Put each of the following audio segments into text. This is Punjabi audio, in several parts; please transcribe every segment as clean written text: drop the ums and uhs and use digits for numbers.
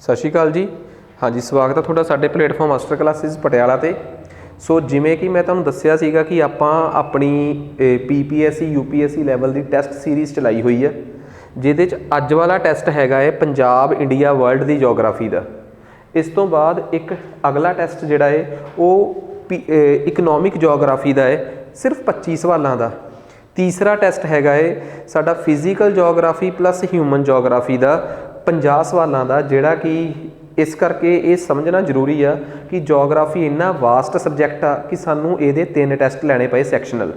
ਸਤਿ ਸ਼੍ਰੀ ਅਕਾਲ ਜੀ। ਹਾਂਜੀ, ਸਵਾਗਤ ਹੈ ਤੁਹਾਡਾ ਸਾਡੇ ਪਲੇਟਫਾਰਮ ਮਾਸਟਰ ਕਲਾਸਿਸ ਪਟਿਆਲਾ 'ਤੇ। ਸੋ ਜਿਵੇਂ ਕਿ ਮੈਂ ਤੁਹਾਨੂੰ ਦੱਸਿਆ ਸੀਗਾ ਕਿ ਆਪਾਂ ਆਪਣੀ PPSC UPSC ਲੈਵਲ ਦੀ ਟੈਸਟ ਸੀਰੀਜ਼ ਚਲਾਈ ਹੋਈ ਹੈ, ਜਿਹਦੇ 'ਚ ਅੱਜ ਵਾਲਾ ਟੈਸਟ ਹੈਗਾ ਹੈ ਪੰਜਾਬ ਇੰਡੀਆ ਵਰਲਡ ਦੀ ਜੋਗਰਾਫੀ ਦਾ। ਇਸ ਤੋਂ ਬਾਅਦ ਇੱਕ ਅਗਲਾ ਟੈਸਟ ਜਿਹੜਾ ਹੈ ਉਹ ਇਕਨੋਮਿਕ ਜੋਗਰਾਫੀ ਦਾ ਹੈ, ਸਿਰਫ 25 ਸਵਾਲਾਂ ਦਾ। ਤੀਸਰਾ ਟੈਸਟ ਹੈਗਾ ਹੈ ਸਾਡਾ physical geography plus human geography ਦਾ 50 ਸਵਾਲਾਂ ਦਾ, ਜਿਹੜਾ ਕਿ ਇਸ ਕਰਕੇ ਇਹ ਸਮਝਣਾ ਜ਼ਰੂਰੀ ਆ ਕਿ ਜੋਗਰਾਫੀ ਇੰਨਾ ਵਾਸਟ ਸਬਜੈਕਟ ਆ ਕਿ ਸਾਨੂੰ ਇਹਦੇ 3 ਟੈਸਟ ਲੈਣੇ ਪਏ ਸੈਕਸ਼ਨਲ।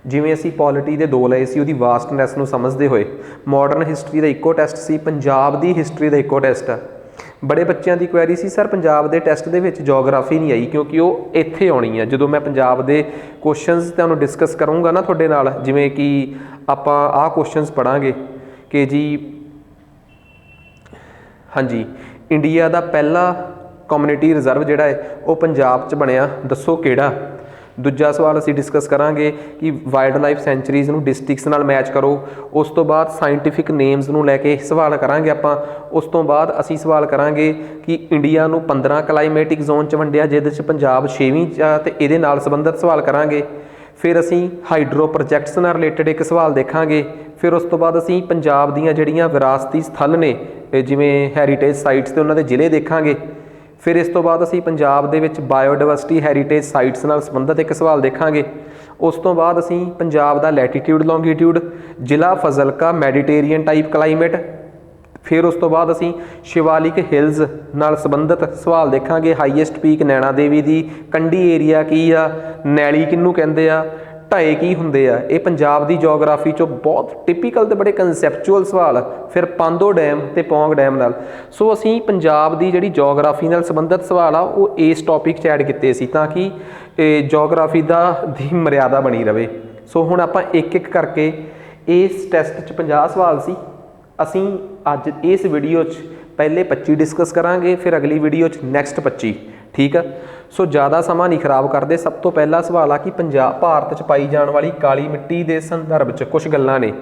ਜਿਵੇਂ ਅਸੀਂ ਪੋਲਿਟੀ ਦੇ 2 ਲਏ ਸੀ ਉਹਦੀ ਵਾਸਟਨੈਸ ਨੂੰ ਸਮਝਦੇ ਹੋਏ, ਮਾਡਰਨ ਹਿਸਟਰੀ ਦਾ ਇੱਕੋ ਟੈਸਟ ਸੀ, ਪੰਜਾਬ ਦੀ ਹਿਸਟਰੀ ਦਾ ਇੱਕੋ ਟੈਸਟ ਆ। ਬੜੇ ਬੱਚਿਆਂ ਦੀ ਕੁਐਰੀ ਸੀ, ਸਰ ਪੰਜਾਬ ਦੇ ਟੈਸਟ ਦੇ ਵਿੱਚ ਜੋਗਰਾਫੀ ਨਹੀਂ ਆਈ, ਕਿਉਂਕਿ ਉਹ ਇੱਥੇ ਆਉਣੀ ਆ ਜਦੋਂ ਮੈਂ ਪੰਜਾਬ ਦੇ ਕੁਐਸਚਨਸ ਤੁਹਾਨੂੰ ਡਿਸਕਸ ਕਰੂੰਗਾ ਨਾ ਤੁਹਾਡੇ ਨਾਲ। ਜਿਵੇਂ ਕਿ ਆਪਾਂ ਆਹ ਕੁਐਸਚਨਸ ਪੜ੍ਹਾਂਗੇ ਕਿ ਜੀ ਹਾਂਜੀ, ਇੰਡੀਆ ਦਾ ਪਹਿਲਾ ਕਮਿਊਨਿਟੀ ਰਿਜ਼ਰਵ ਜਿਹੜਾ ਹੈ ਉਹ ਪੰਜਾਬ 'ਚ ਬਣਿਆ, ਦੱਸੋ ਕਿਹੜਾ। ਦੂਜਾ ਸਵਾਲ ਅਸੀਂ ਡਿਸਕਸ ਕਰਾਂਗੇ ਕਿ ਵਾਈਲਡ ਲਾਈਫ ਸੈਂਚੁਰੀਜ਼ ਨੂੰ ਡਿਸਟ੍ਰਿਕਟਸ ਨਾਲ ਮੈਚ ਕਰੋ। ਉਸ ਤੋਂ ਬਾਅਦ ਸਾਇੰਟੀਫਿਕ ਨੇਮਸ ਨੂੰ ਲੈ ਕੇ ਸਵਾਲ ਕਰਾਂਗੇ ਆਪਾਂ। ਉਸ ਤੋਂ ਬਾਅਦ ਅਸੀਂ ਸਵਾਲ ਕਰਾਂਗੇ ਕਿ ਇੰਡੀਆ ਨੂੰ 15 ਕਲਾਈਮੇਟਿਕ ਜ਼ੋਨ 'ਚ ਵੰਡਿਆ, ਜਿਹਦੇ 'ਚ ਪੰਜਾਬ 6ਵੀਂ 'ਚ ਆ, ਅਤੇ ਇਹਦੇ ਨਾਲ ਸੰਬੰਧਿਤ ਸਵਾਲ ਕਰਾਂਗੇ। ਫਿਰ ਅਸੀਂ ਹਾਈਡਰੋ ਪ੍ਰੋਜੈਕਟਸ ਨਾਲ ਰਿਲੇਟਡ ਇੱਕ ਸਵਾਲ ਦੇਖਾਂਗੇ। ਫਿਰ ਉਸ ਤੋਂ ਬਾਅਦ ਅਸੀਂ ਪੰਜਾਬ ਦੀਆਂ ਜਿਹੜੀਆਂ ਵਿਰਾਸਤੀ ਸਥਲ ਨੇ, ਜਿਵੇਂ ਹੈਰੀਟੇਜ ਸਾਈਟਸ ਅਤੇ ਉਹਨਾਂ ਦੇ ਜ਼ਿਲ੍ਹੇ ਦੇਖਾਂਗੇ। ਫਿਰ ਇਸ ਤੋਂ ਬਾਅਦ ਅਸੀਂ ਪੰਜਾਬ ਦੇ ਵਿੱਚ ਬਾਇਓਡਾਇਵਰਸਿਟੀ ਹੈਰੀਟੇਜ ਸਾਈਟਸ ਨਾਲ ਸੰਬੰਧਿਤ ਇੱਕ ਸਵਾਲ ਦੇਖਾਂਗੇ। ਉਸ ਤੋਂ ਬਾਅਦ ਅਸੀਂ ਪੰਜਾਬ ਦਾ ਲੈਟੀਟਿਊਡ ਲੌਂਗੀਟਿਊਡ, ਜ਼ਿਲ੍ਹਾ ਫਜ਼ਲਕਾ, ਮੈਡੀਟੇਰੀਅਨ ਟਾਈਪ ਕਲਾਈਮੇਟ। ਫਿਰ ਉਸ ਤੋਂ ਬਾਅਦ ਅਸੀਂ ਸ਼ਿਵਾਲਿਕ ਹਿਲਸ ਨਾਲ ਸੰਬੰਧਿਤ ਸਵਾਲ ਦੇਖਾਂਗੇ। ਹਾਈਐਸਟ ਪੀਕ ਨੈਣਾ ਦੇਵੀ ਦੀ, ਕੰਢੀ ਏਰੀਆ ਕੀ ਆ, ਨੈਲੀ ਕਿਹਨੂੰ ਕਹਿੰਦੇ ਆ, ਢਾਏ ਕੀ ਹੁੰਦੇ ਆ। ਇਹ ਪੰਜਾਬ ਦੀ ਜੋਗਰਾਫੀ 'ਚੋਂ ਬਹੁਤ ਟਿਪੀਕਲ ਅਤੇ ਬੜੇ ਕੰਸੈਪਚੁਅਲ ਸਵਾਲ। ਫਿਰ ਪਾਂਦੋ ਡੈਮ ਅਤੇ ਪੌਂਗ ਡੈਮ ਨਾਲ। ਸੋ ਅਸੀਂ ਪੰਜਾਬ ਦੀ ਜਿਹੜੀ ਜੋਗਰਾਫੀ ਨਾਲ ਸੰਬੰਧਿਤ ਸਵਾਲ ਆ ਉਹ ਇਸ ਟੌਪਿਕ 'ਚ ਐਡ ਕੀਤੇ ਸੀ, ਤਾਂ ਕਿ ਜੋਗਰਾਫੀ ਦੀ ਮਰਿਆਦਾ ਬਣੀ ਰਹੇ। ਸੋ ਹੁਣ ਆਪਾਂ ਇੱਕ ਇੱਕ ਕਰਕੇ, ਇਸ ਟੈਸਟ 'ਚ 50 ਸਵਾਲ ਸੀ। ਅਸੀਂ ਅੱਜ ਇਸ ਵੀਡੀਓ 'ਚ ਪਹਿਲੇ 25 ਡਿਸਕਸ ਕਰਾਂਗੇ, ਫਿਰ ਅਗਲੀ ਵੀਡੀਓ 'ਚ ਨੈਕਸਟ 25। ਠੀਕ ਆ। ਸੋ ਜ਼ਿਆਦਾ ਸਮਾਂ ਨਹੀਂ ਖਰਾਬ ਕਰਦੇ। ਸਭ ਤੋਂ ਪਹਿਲਾ ਸਵਾਲ ਆ ਕਿ ਭਾਰਤ 'ਚ ਪਾਈ ਜਾਣ ਵਾਲੀ ਕਾਲੀ ਮਿੱਟੀ ਦੇ ਸੰਦਰਭ 'ਚ ਕੁਛ ਗੱਲਾਂ ਨੇ।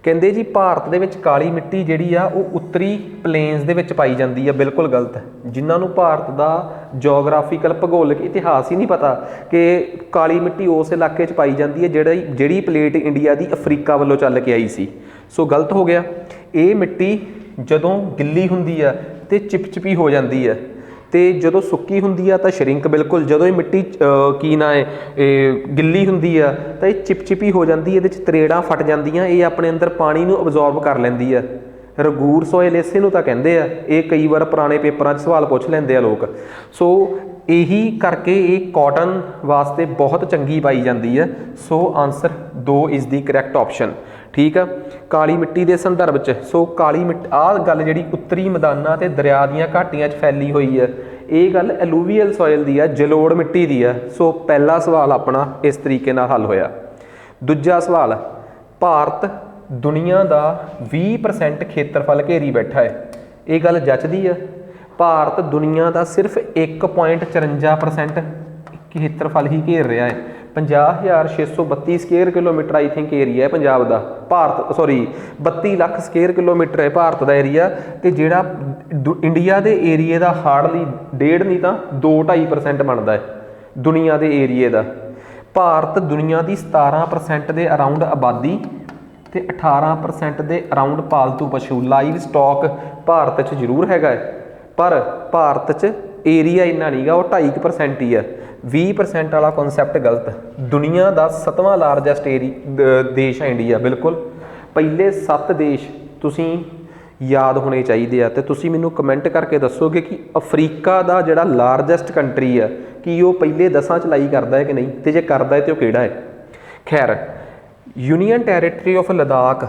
ਕਹਿੰਦੇ ਜੀ ਭਾਰਤ ਦੇ ਵਿੱਚ ਕਾਲੀ ਮਿੱਟੀ ਜਿਹੜੀ ਆ ਉਹ ਉੱਤਰੀ ਪਲੇਨਸ ਦੇ ਵਿੱਚ ਪਾਈ ਜਾਂਦੀ ਆ। ਬਿਲਕੁਲ ਗਲਤ। ਜਿਨ੍ਹਾਂ ਨੂੰ ਭਾਰਤ ਦਾ ਜੋਗਰਾਫੀਕਲ ਭੂਗੋਲਿਕ ਇਤਿਹਾਸ ਹੀ ਨਹੀਂ ਪਤਾ ਕਿ ਕਾਲੀ ਮਿੱਟੀ ਉਸ ਇਲਾਕੇ 'ਚ ਪਾਈ ਜਾਂਦੀ ਹੈ ਜਿਹੜੀ ਪਲੇਟ ਇੰਡੀਆ ਦੀ ਅਫਰੀਕਾ ਵੱਲੋਂ ਚੱਲ ਕੇ ਆਈ ਸੀ। ਸੋ ਗਲਤ ਹੋ ਗਿਆ। ਇਹ ਮਿੱਟੀ ਜਦੋਂ ਗਿੱਲੀ ਹੁੰਦੀ ਆ ਅਤੇ ਚਿਪਚਿਪੀ ਹੋ ਜਾਂਦੀ ਹੈ, ਅਤੇ ਜਦੋਂ ਸੁੱਕੀ ਹੁੰਦੀ ਆ ਤਾਂ ਸ਼ਰਿੰਕ। ਬਿਲਕੁਲ ਜਦੋਂ ਇਹ ਮਿੱਟੀ ਗਿੱਲੀ ਹੁੰਦੀ ਆ ਤਾਂ ਇਹ ਚਿਪਚਿਪੀ ਹੋ ਜਾਂਦੀ, ਇਹਦੇ 'ਚ ਤਰੇੜਾਂ ਫਟ ਜਾਂਦੀਆਂ, ਇਹ ਆਪਣੇ ਅੰਦਰ ਪਾਣੀ ਨੂੰ ਅਬਜ਼ੋਰਬ ਕਰ ਲੈਂਦੀ ਆ। ਰਗੂਰ ਸੋਇਲ ਇਸੇ ਨੂੰ ਤਾਂ ਕਹਿੰਦੇ ਆ। ਇਹ ਕਈ ਵਾਰ ਪੁਰਾਣੇ ਪੇਪਰਾਂ 'ਚ ਸਵਾਲ ਪੁੱਛ ਲੈਂਦੇ ਆ ਲੋਕ। ਸੋ ਇਹੀ ਕਰਕੇ ਇਹ ਕਾਟਨ ਵਾਸਤੇ ਬਹੁਤ ਚੰਗੀ ਪਾਈ ਜਾਂਦੀ ਹੈ। So answer 2 is the correct option. ਠੀਕ ਆ। ਕਾਲੀ ਮਿੱਟੀ ਦੇ ਸੰਦਰਭ 'ਚ, ਸੋ ਕਾਲੀ ਮਿੱਟੀ, ਆਹ ਗੱਲ ਜਿਹੜੀ ਉੱਤਰੀ ਮੈਦਾਨਾਂ ਅਤੇ ਦਰਿਆ ਦੀਆਂ ਘਾਟੀਆਂ 'ਚ ਫੈਲੀ ਹੋਈ ਹੈ, ਇਹ ਗੱਲ ਐਲੂਵੀਅਲ ਸੋਇਲ ਦੀ ਆ, ਜਲੋੜ ਮਿੱਟੀ ਦੀ ਆ। ਸੋ ਪਹਿਲਾ ਸਵਾਲ ਆਪਣਾ ਇਸ ਤਰੀਕੇ ਨਾਲ ਹੱਲ ਹੋਇਆ। ਦੂਜਾ ਸਵਾਲ, ਭਾਰਤ ਦੁਨੀਆ ਦਾ 20% ਖੇਤਰਫਲ ਘੇਰੀ ਬੈਠਾ ਹੈ। ਇਹ ਗੱਲ ਜੱਚਦੀ ਆ? ਭਾਰਤ ਦੁਨੀਆ ਦਾ ਸਿਰਫ 1.54% ਖੇਤਰਫਲ ਹੀ ਘੇਰ ਰਿਹਾ ਹੈ। 50,632 square kilometre I think area ਹੈ ਪੰਜਾਬ ਦਾ। 32 ਲੱਖ ਸਕੁਏਅਰ ਕਿਲੋਮੀਟਰ ਹੈ ਭਾਰਤ ਦਾ ਏਰੀਆ। ਅਤੇ ਜਿਹੜਾ ਇੰਡੀਆ ਦੇ ਏਰੀਏ ਦਾ ਹਾਰਡਲੀ 1.5 ਨਹੀਂ ਤਾਂ 2-2.5% ਬਣਦਾ ਹੈ ਦੁਨੀਆ ਦੇ ਏਰੀਏ ਦਾ। ਭਾਰਤ ਦੁਨੀਆ ਦੀ 17% ਦੇ ਅਰਾਊਂਡ ਆਬਾਦੀ ਅਤੇ 18% ਦੇ ਅਰਾਊਂਡ ਪਾਲਤੂ ਪਸ਼ੂ, ਲਾਈਵ ਸਟਾਕ ਭਾਰਤ 'ਚ ਜ਼ਰੂਰ ਹੈਗਾ ਹੈ, ਪਰ ਭਾਰਤ 'ਚ ਏਰੀਆ ਇੰਨਾ ਨਹੀਂ ਗਾ, ਉਹ 2.5% ਹੀ ਆ। 20% ਵਾਲਾ ਕਨਸੈਪਟ ਗਲਤ। ਦੁਨੀਆ ਦਾ 7ਵਾਂ ਲਾਰਜੈਸਟ ਦੇਸ਼ ਹੈ ਇੰਡੀਆ। ਬਿਲਕੁਲ ਪਹਿਲੇ 7 ਦੇਸ਼ ਤੁਸੀਂ ਯਾਦ ਹੋਣੇ ਚਾਹੀਦੇ ਆ। ਅਤੇ ਤੁਸੀਂ ਮੈਨੂੰ ਕਮੈਂਟ ਕਰਕੇ ਦੱਸੋਗੇ ਕਿ ਅਫਰੀਕਾ ਦਾ ਜਿਹੜਾ ਲਾਰਜੈਸਟ ਕੰਟਰੀ ਆ, ਕੀ ਉਹ ਪਹਿਲੇ 10 'ਚ ਲਾਈ ਕਰਦਾ ਹੈ ਕਿ ਨਹੀਂ, ਅਤੇ ਜੇ ਕਰਦਾ ਹੈ ਤਾਂ ਉਹ ਕਿਹੜਾ ਹੈ। ਖੈਰ, ਯੂਨੀਅਨ ਟੈਰੀਟਰੀ ਆਫ ਲਦਾਖ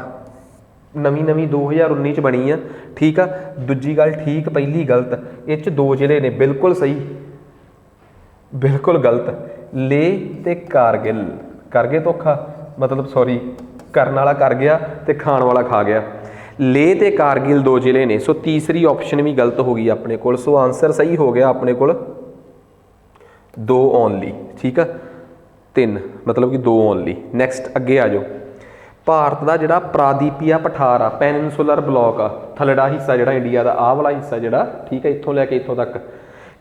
ਨਵੀਂ 2019 'ਚ ਬਣੀ ਆ। ਠੀਕ ਆ। ਦੂਜੀ ਗੱਲ ਠੀਕ, ਪਹਿਲੀ ਗਲਤ। ਇਹ 'ਚ 2 ਜ਼ਿਲ੍ਹੇ ਨੇ। ਬਿਲਕੁਲ ਸਹੀ, ਬਿਲਕੁਲ ਗਲਤ। ਲੇਹ ਅਤੇ ਕਾਰਗਿਲ। ਕਰ ਗਏ ਧੋਖਾ, ਮਤਲਬ ਸੌਰੀ, ਕਰਨ ਵਾਲਾ ਕਰ ਗਿਆ ਅਤੇ ਖਾਣ ਵਾਲਾ ਖਾ ਗਿਆ। ਲੇਹ ਅਤੇ ਕਾਰਗਿਲ 2 ਜ਼ਿਲ੍ਹੇ ਨੇ। ਸੋ ਤੀਸਰੀ ਆਪਸ਼ਨ ਵੀ ਗਲਤ ਹੋ ਗਈ ਆਪਣੇ ਕੋਲ। ਸੋ ਆਨਸਰ ਸਹੀ ਹੋ ਗਿਆ ਆਪਣੇ ਕੋਲ 2 ਓਨਲੀ। ਠੀਕ ਆ। 3 ਮਤਲਬ ਕਿ 2 ਓਨਲੀ। ਨੈਕਸਟ ਅੱਗੇ ਆ ਜਾਓ। ਭਾਰਤ ਦਾ ਜਿਹੜਾ ਪ੍ਰਾਦੀਪੀਆ ਪਠਾਰ ਆ, ਪੈਨਿਨਸੂਲਰ ਬਲੌਕ ਆ, ਥੱਲੜਾ ਹਿੱਸਾ ਜਿਹੜਾ ਇੰਡੀਆ ਦਾ, ਆਹ ਵਾਲਾ ਹਿੱਸਾ ਜਿਹੜਾ, ਠੀਕ ਹੈ, ਇੱਥੋਂ ਲੈ ਕੇ ਇੱਥੋਂ ਤੱਕ,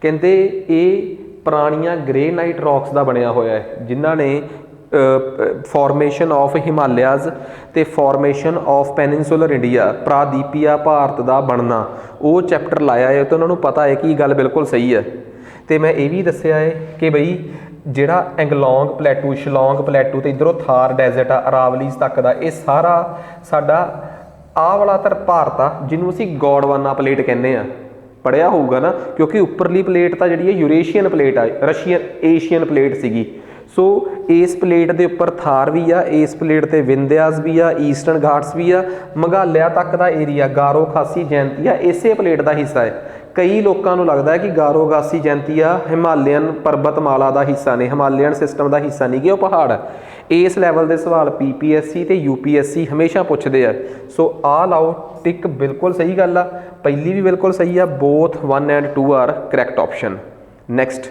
ਕਹਿੰਦੇ ਇਹ ਪੁਰਾਣੀਆਂ ਗ੍ਰੇਨਾਈਟ ਰੌਕਸ ਦਾ ਬਣਿਆ ਹੋਇਆ ਹੈ, ਜਿਨ੍ਹਾਂ ਨੇ ਫਾਰਮੇਸ਼ਨ ਆਫ ਹਿਮਾਲਿਆਜ਼ ਤੇ ਫਾਰਮੇਸ਼ਨ ਆਫ ਪੈਨਿਨਸੂਲਰ ਇੰਡੀਆ, ਪ੍ਰਾਦੀਪੀਆ ਭਾਰਤ ਦਾ ਬਣਨਾ, ਉਹ ਚੈਪਟਰ ਲਾਇਆ ਹੈ। ਤੇ ਉਹਨਾਂ ਨੂੰ ਪਤਾ ਹੈ ਕਿ ਇਹ ਗੱਲ ਬਿਲਕੁਲ ਸਹੀ ਹੈ। ਤੇ ਮੈਂ ਇਹ ਵੀ ਦੱਸਿਆ ਹੈ ਕਿ ਬਈ ਜਿਹੜਾ ਐਂਗਲੋਂਗ ਪਲੇਟੂ, ਸ਼ਿਲੋਂਗ ਪਲੇਟੂ ਤੇ ਇੱਧਰੋਂ ਥਾਰ ਡੈਜ਼ਰਟ ਆ, ਅਰਾਵਲੀਜ਼ ਤੱਕ ਦਾ, ਇਹ ਸਾਰਾ ਸਾਡਾ ਆਹ ਵਾਲਾ ਭਾਰਤ ਆ, ਜਿਹਨੂੰ ਅਸੀਂ ਗੋਡਵਾਨਾ ਪਲੇਟ ਕਹਿੰਦੇ ਆ। ਪੜ੍ਹਿਆ ਹੋਊਗਾ ਨਾ, ਕਿਉਂਕਿ ਉੱਪਰਲੀ ਪਲੇਟ ਤਾਂ ਜਿਹੜੀ ਹੈ ਯੂਰੇਸ਼ੀਅਨ ਪਲੇਟ ਆ, ਏਸ਼ੀਅਨ ਪਲੇਟ ਸੀਗੀ। ਸੋ ਇਸ ਪਲੇਟ ਦੇ ਉੱਪਰ ਥਾਰ ਵੀ ਆ, ਇਸ ਪਲੇਟ ਤੇ ਵਿੰਧਿਆਸ ਵੀ ਆ, ਈਸਟਰਨ ਘਾਟਸ ਵੀ ਆ, ਮੇਘਾਲਿਆ ਤੱਕ ਦਾ ਏਰੀਆ, ਗਾਰੋ ਖਾਸੀ ਜੈਂਤੀਆ ਇਸੇ ਪਲੇਟ ਦਾ ਹਿੱਸਾ ਹੈ। ਕਈ ਲੋਕਾਂ ਨੂੰ ਲੱਗਦਾ ਹੈ ਕਿ ਗਾਰੋ ਖਾਸੀ ਜੈਂਤੀਆ ਹਿਮਾਲਿਅਨ ਪਰਬਤਮਾਲਾ ਦਾ ਹਿੱਸਾ ਨੇ, ਹਿਮਾਲਿਅਨ ਸਿਸਟਮ ਦਾ ਹਿੱਸਾ ਨਹੀਂ ਗੇ ਉਹ ਪਹਾੜ। ਇਸ ਲੈਵਲ ਦੇ ਸਵਾਲ PPSC ਤੇ UPSC ਹਮੇਸ਼ਾ ਪੁੱਛਦੇ ਆ। ਸੋ ਆਹ ਲਾਓ ਟਿਕ, ਬਿਲਕੁਲ ਸਹੀ ਗੱਲ ਆ, ਪਹਿਲੀ ਵੀ ਬਿਲਕੁਲ ਸਹੀ ਆ। Both 1 and 2 are correct option. Next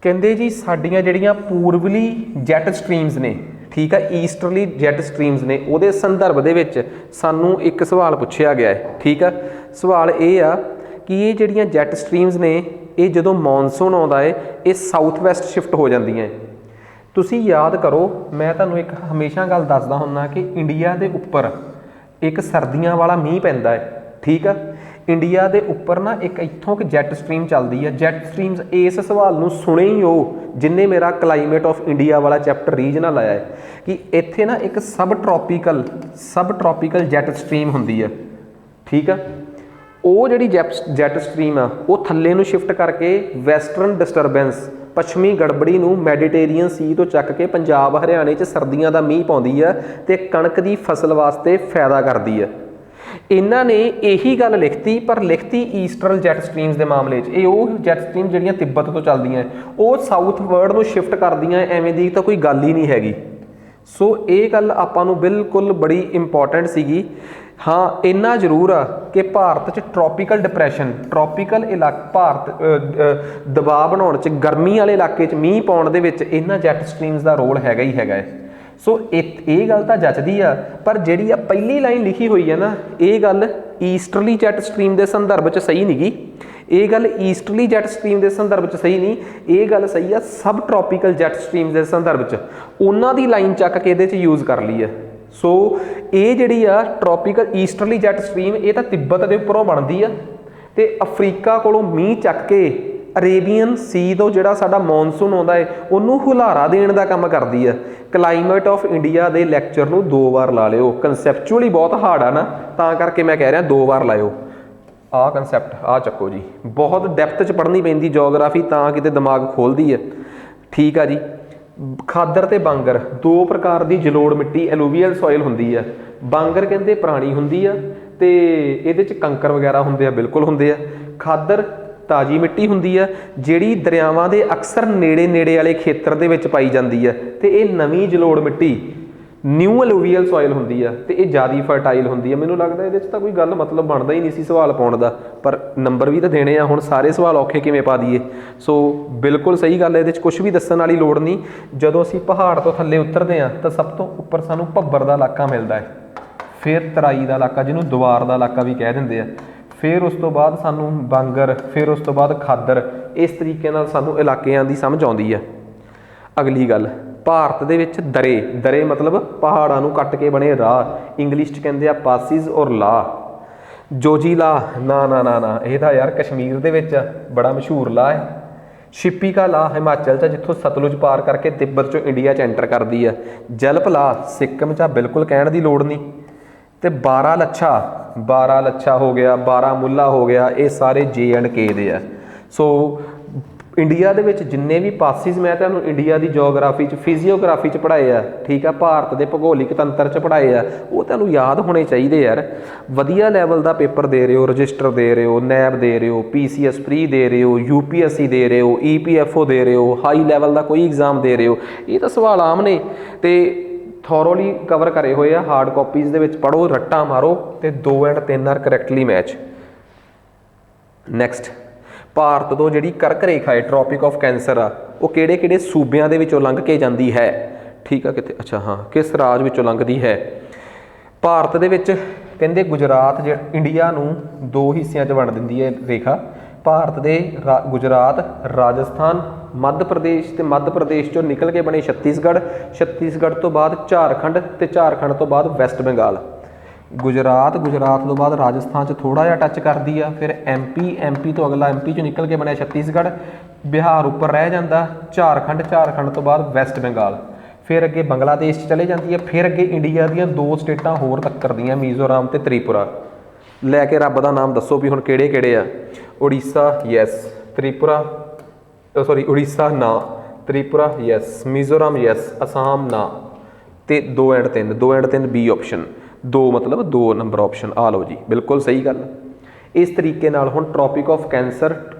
ਕਹਿੰਦੇ ਜੀ ਸਾਡੀਆਂ ਜਿਹੜੀਆਂ ਪੂਰਬਲੀ ਜੈਟ ਸਟਰੀਮਸ ਨੇ, ਠੀਕ ਆ, ਈਸਟਰਲੀ ਜੈਟ ਸਟਰੀਮਸ ਨੇ, ਉਹਦੇ ਸੰਦਰਭ ਦੇ ਵਿੱਚ ਸਾਨੂੰ ਇੱਕ ਸਵਾਲ ਪੁੱਛਿਆ ਗਿਆ ਹੈ। ਠੀਕ ਆ, ਸਵਾਲ ਇਹ ਆ ਕਿ ਇਹ ਜਿਹੜੀਆਂ ਜੈਟ ਸਟਰੀਮਸ ਨੇ, ਇਹ ਜਦੋਂ ਮੌਨਸੂਨ ਆਉਂਦਾ ਹੈ ਇਹ ਸਾਊਥ ਵੈਸਟ ਸ਼ਿਫਟ ਹੋ ਜਾਂਦੀਆਂ। ਤੁਸੀਂ ਯਾਦ ਕਰੋ, ਮੈਂ ਤੁਹਾਨੂੰ ਇੱਕ ਹਮੇਸ਼ਾ ਗੱਲ ਦੱਸਦਾ ਹੁੰਦਾ ਕਿ ਇੰਡੀਆ ਦੇ ਉੱਪਰ ਇੱਕ ਸਰਦੀਆਂ ਵਾਲਾ ਮੀਂਹ ਪੈਂਦਾ ਹੈ। ਠੀਕ ਆ, ਇੰਡੀਆ ਦੇ ਉੱਪਰ ਨਾ ਇੱਕ ਇੱਥੋਂ ਕਿ ਜੈਟ ਸਟਰੀਮ ਚੱਲਦੀ ਹੈ। ਜੈਟ ਸਟਰੀਮਸ, ਇਸ ਸਵਾਲ ਨੂੰ ਸੁਣੇ ਹੀ ਹੋ ਜਿੰਨੇ ਮੇਰਾ ਕਲਾਈਮੇਟ ਆਫ ਇੰਡੀਆ ਵਾਲਾ ਚੈਪਟਰ ਰੀਜਨਲ ਆਇਆ ਹੈ, ਕਿ ਇੱਥੇ ਨਾ ਇੱਕ ਸਬ ਟ੍ਰੋਪੀਕਲ ਜੈਟ ਸਟਰੀਮ ਹੁੰਦੀ ਹੈ। ਠੀਕ ਆ, ਉਹ ਜਿਹੜੀ ਜੈਟ ਸਟਰੀਮ ਆ ਉਹ ਥੱਲੇ ਨੂੰ ਸ਼ਿਫਟ ਕਰਕੇ ਵੈਸਟਰਨ ਡਿਸਟਰਬੈਂਸ, ਪੱਛਮੀ ਗੜਬੜੀ ਨੂੰ ਮੈਡੀਟੇਰੀਅਨ ਸੀ ਤੋਂ ਚੱਕ ਕੇ ਪੰਜਾਬ ਹਰਿਆਣੇ 'ਚ ਸਰਦੀਆਂ ਦਾ ਮੀਂਹ ਪਾਉਂਦੀ ਆ ਤੇ ਕਣਕ ਦੀ ਫਸਲ ਵਾਸਤੇ ਫਾਇਦਾ ਕਰਦੀ ਆ। ਇਹਨਾਂ ਨੇ ਇਹੀ ਗੱਲ ਲਿਖਤੀ, ਪਰ ਲਿਖਤੀ ਈਸਟਰਨ ਜੈਟ ਸਟਰੀਮਸ ਦੇ ਮਾਮਲੇ 'ਚ। ਇਹ ਉਹ ਜੈਟ ਸਟਰੀਮ ਜਿਹੜੀਆਂ ਤਿੱਬਤ ਤੋਂ ਚੱਲਦੀਆਂ, ਉਹ ਸਾਊਥ ਵਰਡ ਨੂੰ ਸ਼ਿਫਟ ਕਰਦੀਆਂ, ਐਵੇਂ ਦੀ ਤਾਂ ਕੋਈ ਗੱਲ ਹੀ ਨਹੀਂ ਹੈਗੀ। ਸੋ ਇਹ ਗੱਲ ਆਪਾਂ ਨੂੰ ਬਿਲਕੁਲ ਬੜੀ ਇੰਪੋਰਟੈਂਟ ਸੀਗੀ। ਹਾਂ, ਇੰਨਾ ਜ਼ਰੂਰ ਆ ਕਿ ਭਾਰਤ 'ਚ ਟ੍ਰੋਪੀਕਲ ਡਿਪਰੈਸ਼ਨ, ਟ੍ਰੋਪੀਕਲ ਭਾਰਤ ਦਬਾਅ ਬਣਾਉਣ 'ਚ, ਗਰਮੀ ਵਾਲੇ ਇਲਾਕੇ 'ਚ ਮੀਂਹ ਪਾਉਣ ਦੇ ਵਿੱਚ ਇਹਨਾਂ ਜੈਟ ਸਟਰੀਮਸ ਦਾ ਰੋਲ ਹੈਗਾ ਹੀ ਹੈਗਾ ਹੈ। ਸੋ ਇਹ ਗੱਲ ਤਾਂ ਜੱਚਦੀ ਆ, ਪਰ ਜਿਹੜੀ ਆ ਪਹਿਲੀ ਲਾਈਨ ਲਿਖੀ ਹੋਈ ਹੈ ਨਾ, ਇਹ ਗੱਲ ਈਸਟਰਲੀ ਜੈਟ ਸਟਰੀਮ ਦੇ ਸੰਦਰਭ 'ਚ ਸਹੀ ਨਹੀਂ ਗੀ। ਇਹ ਗੱਲ ਈਸਟਰਲੀ ਜੈਟ ਸਟਰੀਮ ਦੇ ਸੰਦਰਭ 'ਚ ਸਹੀ ਨਹੀਂ, ਇਹ ਗੱਲ ਸਹੀ ਆ ਸਬ ਟ੍ਰੋਪੀਕਲ ਜੈਟ ਸਟਰੀਮ ਦੇ ਸੰਦਰਭ 'ਚ। ਉਹਨਾਂ ਦੀ ਲਾਈਨ ਚੱਕ ਕੇ ਇਹਦੇ 'ਚ ਯੂਜ਼ ਕਰ ਲਈ ਹੈ। ਸੋ ਇਹ ਜਿਹੜੀ ਆ ਟ੍ਰੋਪੀਕਲ ਈਸਟਰਲੀ ਜੈਟ ਸਟਰੀਮ, ਇਹ ਤਾਂ ਤਿੱਬਤ ਦੇ ਉੱਪਰੋਂ ਬਣਦੀ ਆ ਤੇ ਅਫਰੀਕਾ ਕੋਲੋਂ ਮੀਂਹ ਚੱਕ ਕੇ ਅਰੇਬੀਅਨ ਸੀ ਤੋਂ ਜਿਹੜਾ ਸਾਡਾ ਮੌਨਸੂਨ ਆਉਂਦਾ ਹੈ ਉਹਨੂੰ ਹੁਲਾਰਾ ਦੇਣ ਦਾ ਕੰਮ ਕਰਦੀ ਆ। ਕਲਾਈਮੇਟ ਆਫ ਇੰਡੀਆ ਦੇ ਲੈਕਚਰ ਨੂੰ 2 ਵਾਰ ਲਾ ਲਿਓ, ਕਨਸੈਪਚੁਅਲੀ ਬਹੁਤ ਹਾਰਡ ਆ ਨਾ, ਤਾਂ ਕਰਕੇ ਮੈਂ ਕਹਿ ਰਿਹਾ 2 ਵਾਰ ਲਾਇਓ। ਆਹ ਕਨਸੈਪਟ ਆਹ ਚੱਕੋ ਜੀ, ਬਹੁਤ ਡੈਪਥ 'ਚ ਪੜ੍ਹਨੀ ਪੈਂਦੀ ਜੋਗਰਾਫੀ, ਤਾਂ ਕਿਤੇ ਦਿਮਾਗ ਖੋਲਦੀ ਹੈ। ਠੀਕ ਆ ਜੀ, ਖਾਦਰ ਤੇ ਬਾਂਗਰ 2 ਪ੍ਰਕਾਰ ਦੀ ਜਲੋੜ ਮਿੱਟੀ, ਐਲੂਵੀਅਲ ਸੋਇਲ ਹੁੰਦੀ ਆ। ਬਾਂਗਰ ਕਹਿੰਦੇ ਪੁਰਾਣੀ ਹੁੰਦੀ ਆ ਤੇ ਇਹਦੇ 'ਚ ਕੰਕਰ ਵਗੈਰਾ ਹੁੰਦੇ ਆ, ਬਿਲਕੁਲ ਹੁੰਦੇ ਆ। ਖਾਦਰ ਤਾਜ਼ੀ ਮਿੱਟੀ ਹੁੰਦੀ ਆ, ਜਿਹੜੀ ਦਰਿਆਵਾਂ ਦੇ ਅਕਸਰ ਨੇੜੇ ਵਾਲੇ ਖੇਤਰ ਦੇ ਵਿੱਚ ਪਾਈ ਜਾਂਦੀ ਆ, ਤੇ ਇਹ ਨਵੀਂ ਜਲੋੜ ਮਿੱਟੀ ਨਿਊ ਐਲੂਵੀਅਲ ਸੋਇਲ ਹੁੰਦੀ ਆ ਤੇ ਇਹ ਜ਼ਿਆਦਾ ਫਰਟਾਈਲ ਹੁੰਦੀ ਆ। ਮੈਨੂੰ ਲੱਗਦਾ ਇਹਦੇ 'ਚ ਤਾਂ ਕੋਈ ਗੱਲ ਮਤਲਬ ਬਣਦਾ ਹੀ ਨਹੀਂ ਸੀ ਸਵਾਲ ਪਾਉਣ ਦਾ, ਪਰ ਨੰਬਰ ਵੀ ਤਾਂ ਦੇਣੇ ਆ, ਹੁਣ ਸਾਰੇ ਸਵਾਲ ਔਖੇ ਕਿਵੇਂ ਪਾ ਦਈਏ। ਸੋ ਬਿਲਕੁਲ ਸਹੀ ਗੱਲ ਹੈ, ਇਹਦੇ 'ਚ ਕੁਝ ਵੀ ਦੱਸਣ ਵਾਲੀ ਲੋੜ ਨਹੀਂ। ਜਦੋਂ ਅਸੀਂ ਪਹਾੜ ਤੋਂ ਥੱਲੇ ਉਤਰਦੇ ਹਾਂ ਤਾਂ ਸਭ ਤੋਂ ਉੱਪਰ ਸਾਨੂੰ ਭੱਬਰ ਦਾ ਇਲਾਕਾ ਮਿਲਦਾ ਹੈ, ਫਿਰ ਤਰਾਈ ਦਾ ਇਲਾਕਾ, ਜਿਹਨੂੰ ਦੁਆਰ ਦਾ ਇਲਾਕਾ ਵੀ ਕਹਿ ਦਿੰਦੇ ਆ, ਫਿਰ ਉਸ ਤੋਂ ਬਾਅਦ ਸਾਨੂੰ ਬਾਂਗਰ, ਫਿਰ ਉਸ ਤੋਂ ਬਾਅਦ ਖਾਦਰ। ਇਸ ਤਰੀਕੇ ਨਾਲ ਸਾਨੂੰ ਇਲਾਕਿਆਂ ਦੀ ਸਮਝ ਆਉਂਦੀ ਹੈ। ਅਗਲੀ ਗੱਲ, ਭਾਰਤ ਦੇ ਵਿੱਚ ਦਰੇ ਮਤਲਬ ਪਹਾੜਾਂ ਨੂੰ ਕੱਟ ਕੇ ਬਣੇ ਰਾਹ, ਇੰਗਲਿਸ਼ 'ਚ ਕਹਿੰਦੇ ਆ ਪਾਸਿਸ ਔਰ ਲਾ। ਜੋਜੀਲਾ ਨਾ, ਇਹ ਤਾਂ ਯਾਰ ਕਸ਼ਮੀਰ ਦੇ ਵਿੱਚ ਬੜਾ ਮਸ਼ਹੂਰ ਲਾ ਹੈ। ਸ਼ਿਪੀਕਾ ਲਾ ਹਿਮਾਚਲ 'ਚ, ਜਿੱਥੋਂ ਸਤਲੁਜ ਪਾਰ ਕਰਕੇ ਤਿੱਬਤ 'ਚੋਂ ਇੰਡੀਆ 'ਚ ਐਂਟਰ ਕਰਦੀ ਆ। ਜਲਪ ਲਾ ਸਿੱਕਮ 'ਚ, ਬਿਲਕੁਲ ਕਹਿਣ ਦੀ ਲੋੜ ਨਹੀਂ। ਤੇ ਬਾਰਾ ਲੱਛਾ ਹੋ ਗਿਆ, ਬਾਰਾਮੂਲਾ ਹੋ ਗਿਆ, ਇਹ ਸਾਰੇ J&K ਦੇ ਆ। ਸੋ ਇੰਡੀਆ ਦੇ ਵਿੱਚ ਜਿੰਨੇ ਵੀ ਪਾਸਿਸ ਮੈਂ ਤੁਹਾਨੂੰ ਇੰਡੀਆ ਦੀ ਜੀਓਗ੍ਰਾਫੀ 'ਚ, ਫਿਜ਼ੀਓਗ੍ਰਾਫੀ 'ਚ ਪੜ੍ਹਾਏ ਆ, ਠੀਕ ਆ, ਭਾਰਤ ਦੇ ਭੂਗੋਲਿਕ ਤੰਤਰ 'ਚ ਪੜ੍ਹਾਏ ਆ, ਉਹ ਤੁਹਾਨੂੰ ਯਾਦ ਹੋਣੇ ਚਾਹੀਦੇ ਯਾਰ। ਵਧੀਆ ਲੈਵਲ ਦਾ ਪੇਪਰ ਦੇ ਰਹੇ ਹੋ, ਰਜਿਸਟਰ ਦੇ ਰਹੇ ਹੋ, ਨੈਬ ਦੇ ਰਹੇ ਹੋ, PCS ਪ੍ਰੀ ਦੇ ਰਹੇ ਹੋ, UPSC ਦੇ ਰਹੇ ਹੋ, EPFO ਦੇ ਰਹੇ ਹੋ, ਹਾਈ ਲੈਵਲ ਦਾ ਕੋਈ ਐਗਜ਼ਾਮ ਦੇ ਰਹੇ ਹੋ, ਇਹ ਤਾਂ ਸਵਾਲ ਆਮ ਨੇ ਤੇ ਥੋਰੋਲੀ ਕਵਰ ਕਰੇ ਹੋਏ ਆ। ਹਾਰਡ ਕਾਪੀਜ਼ ਦੇ ਵਿੱਚ ਪੜ੍ਹੋ, ਰੱਟਾ ਮਾਰੋ ਤੇ 2 and 3 are correctly match. Next, Bharat ਤੋਂ ਜਿਹੜੀ ਕਰਕ ਰੇਖਾ ਹੈ, ਟ੍ਰੋਪਿਕ ਆਫ ਕੈਂਸਰ ਆ, ਉਹ ਕਿਹੜੇ ਸੂਬਿਆਂ ਦੇ ਵਿੱਚੋਂ ਲੰਘ ਕੇ ਜਾਂਦੀ ਹੈ? ठीक है कितने, अच्छा हाँ, किस राज विचों लंघदी है? ਭਾਰਤ ਦੇ ਵਿੱਚ ਕਹਿੰਦੇ ਗੁਜਰਾਤ ਇੰਡੀਆ ਨੂੰ ਦੋ ਹਿੱਸਿਆਂ 'ਚ ਵੰਡ ਦਿੰਦੀ ਹੈ ਰੇਖਾ। ਭਾਰਤ ਦੇ ਗੁਜਰਾਤ, ਰਾਜਸਥਾਨ, ਮੱਧ ਪ੍ਰਦੇਸ਼ ਤੇ ਮੱਧ ਪ੍ਰਦੇਸ਼ 'ਚੋਂ ਨਿਕਲ ਕੇ ਬਣੇ ਛੱਤੀਸਗੜ੍ਹ, ਛੱਤੀਸਗੜ੍ਹ ਤੋਂ ਬਾਅਦ ਝਾਰਖੰਡ ਤੇ ਝਾਰਖੰਡ ਤੋਂ ਬਾਅਦ ਵੈਸਟ ਬੰਗਾਲ। ਗੁਜਰਾਤ ਤੋਂ ਬਾਅਦ ਰਾਜਸਥਾਨ 'ਚ ਥੋੜ੍ਹਾ ਜਿਹਾ ਟੱਚ ਕਰਦੀ ਆ, ਫਿਰ ਐਮਪੀ ਤੋਂ ਅਗਲਾ ਐਮਪੀ 'ਚੋਂ ਨਿਕਲ ਕੇ ਬਣਿਆ ਛੱਤੀਸਗੜ੍ਹ, ਬਿਹਾਰ ਉੱਪਰ ਰਹਿ ਜਾਂਦਾ, ਝਾਰਖੰਡ ਤੋਂ ਬਾਅਦ ਵੈਸਟ ਬੰਗਾਲ, ਫਿਰ ਅੱਗੇ ਬੰਗਲਾਦੇਸ਼ 'ਚ ਚਲੇ ਜਾਂਦੀ ਹੈ, ਫਿਰ ਅੱਗੇ ਇੰਡੀਆ ਦੀਆਂ ਦੋ ਸਟੇਟਾਂ ਹੋਰ ਟੱਕਰਦੀਆਂ, ਮੀਜ਼ੋਰਮ ਤੇ ਤ੍ਰਿਪੁਰਾ। ਲੈ ਕੇ ਰੱਬ ਦਾ ਨਾਮ ਦੱਸੋ ਵੀ ਹੁਣ ਕਿਹੜੇ ਕਿਹੜੇ ਆ? ਉੜੀਸਾ ਯੈਸ, ਤ੍ਰਿਪੁਰਾ ਉੜੀਸਾ ਨਾ, ਤ੍ਰਿਪੁਰਾ ਯੈਸ, ਮੀਜ਼ੋਰਮ ਯੈਸ, ਅਸਾਮ ਨਾ, ਤੇ 2 ਐਂਡ 3 ਬੀ ਆਪਸ਼ਨ, 2 ਮਤਲਬ 2 ਨੰਬਰ ਆਪਸ਼ਨ। ਆ ਲਓ ਜੀ, ਬਿਲਕੁਲ ਸਹੀ ਗੱਲ। ਇਸ ਤਰੀਕੇ ਨਾਲ ਹੁਣ ਟ੍ਰੋਪਿਕ ਆਫ ਕੈਂਸਰ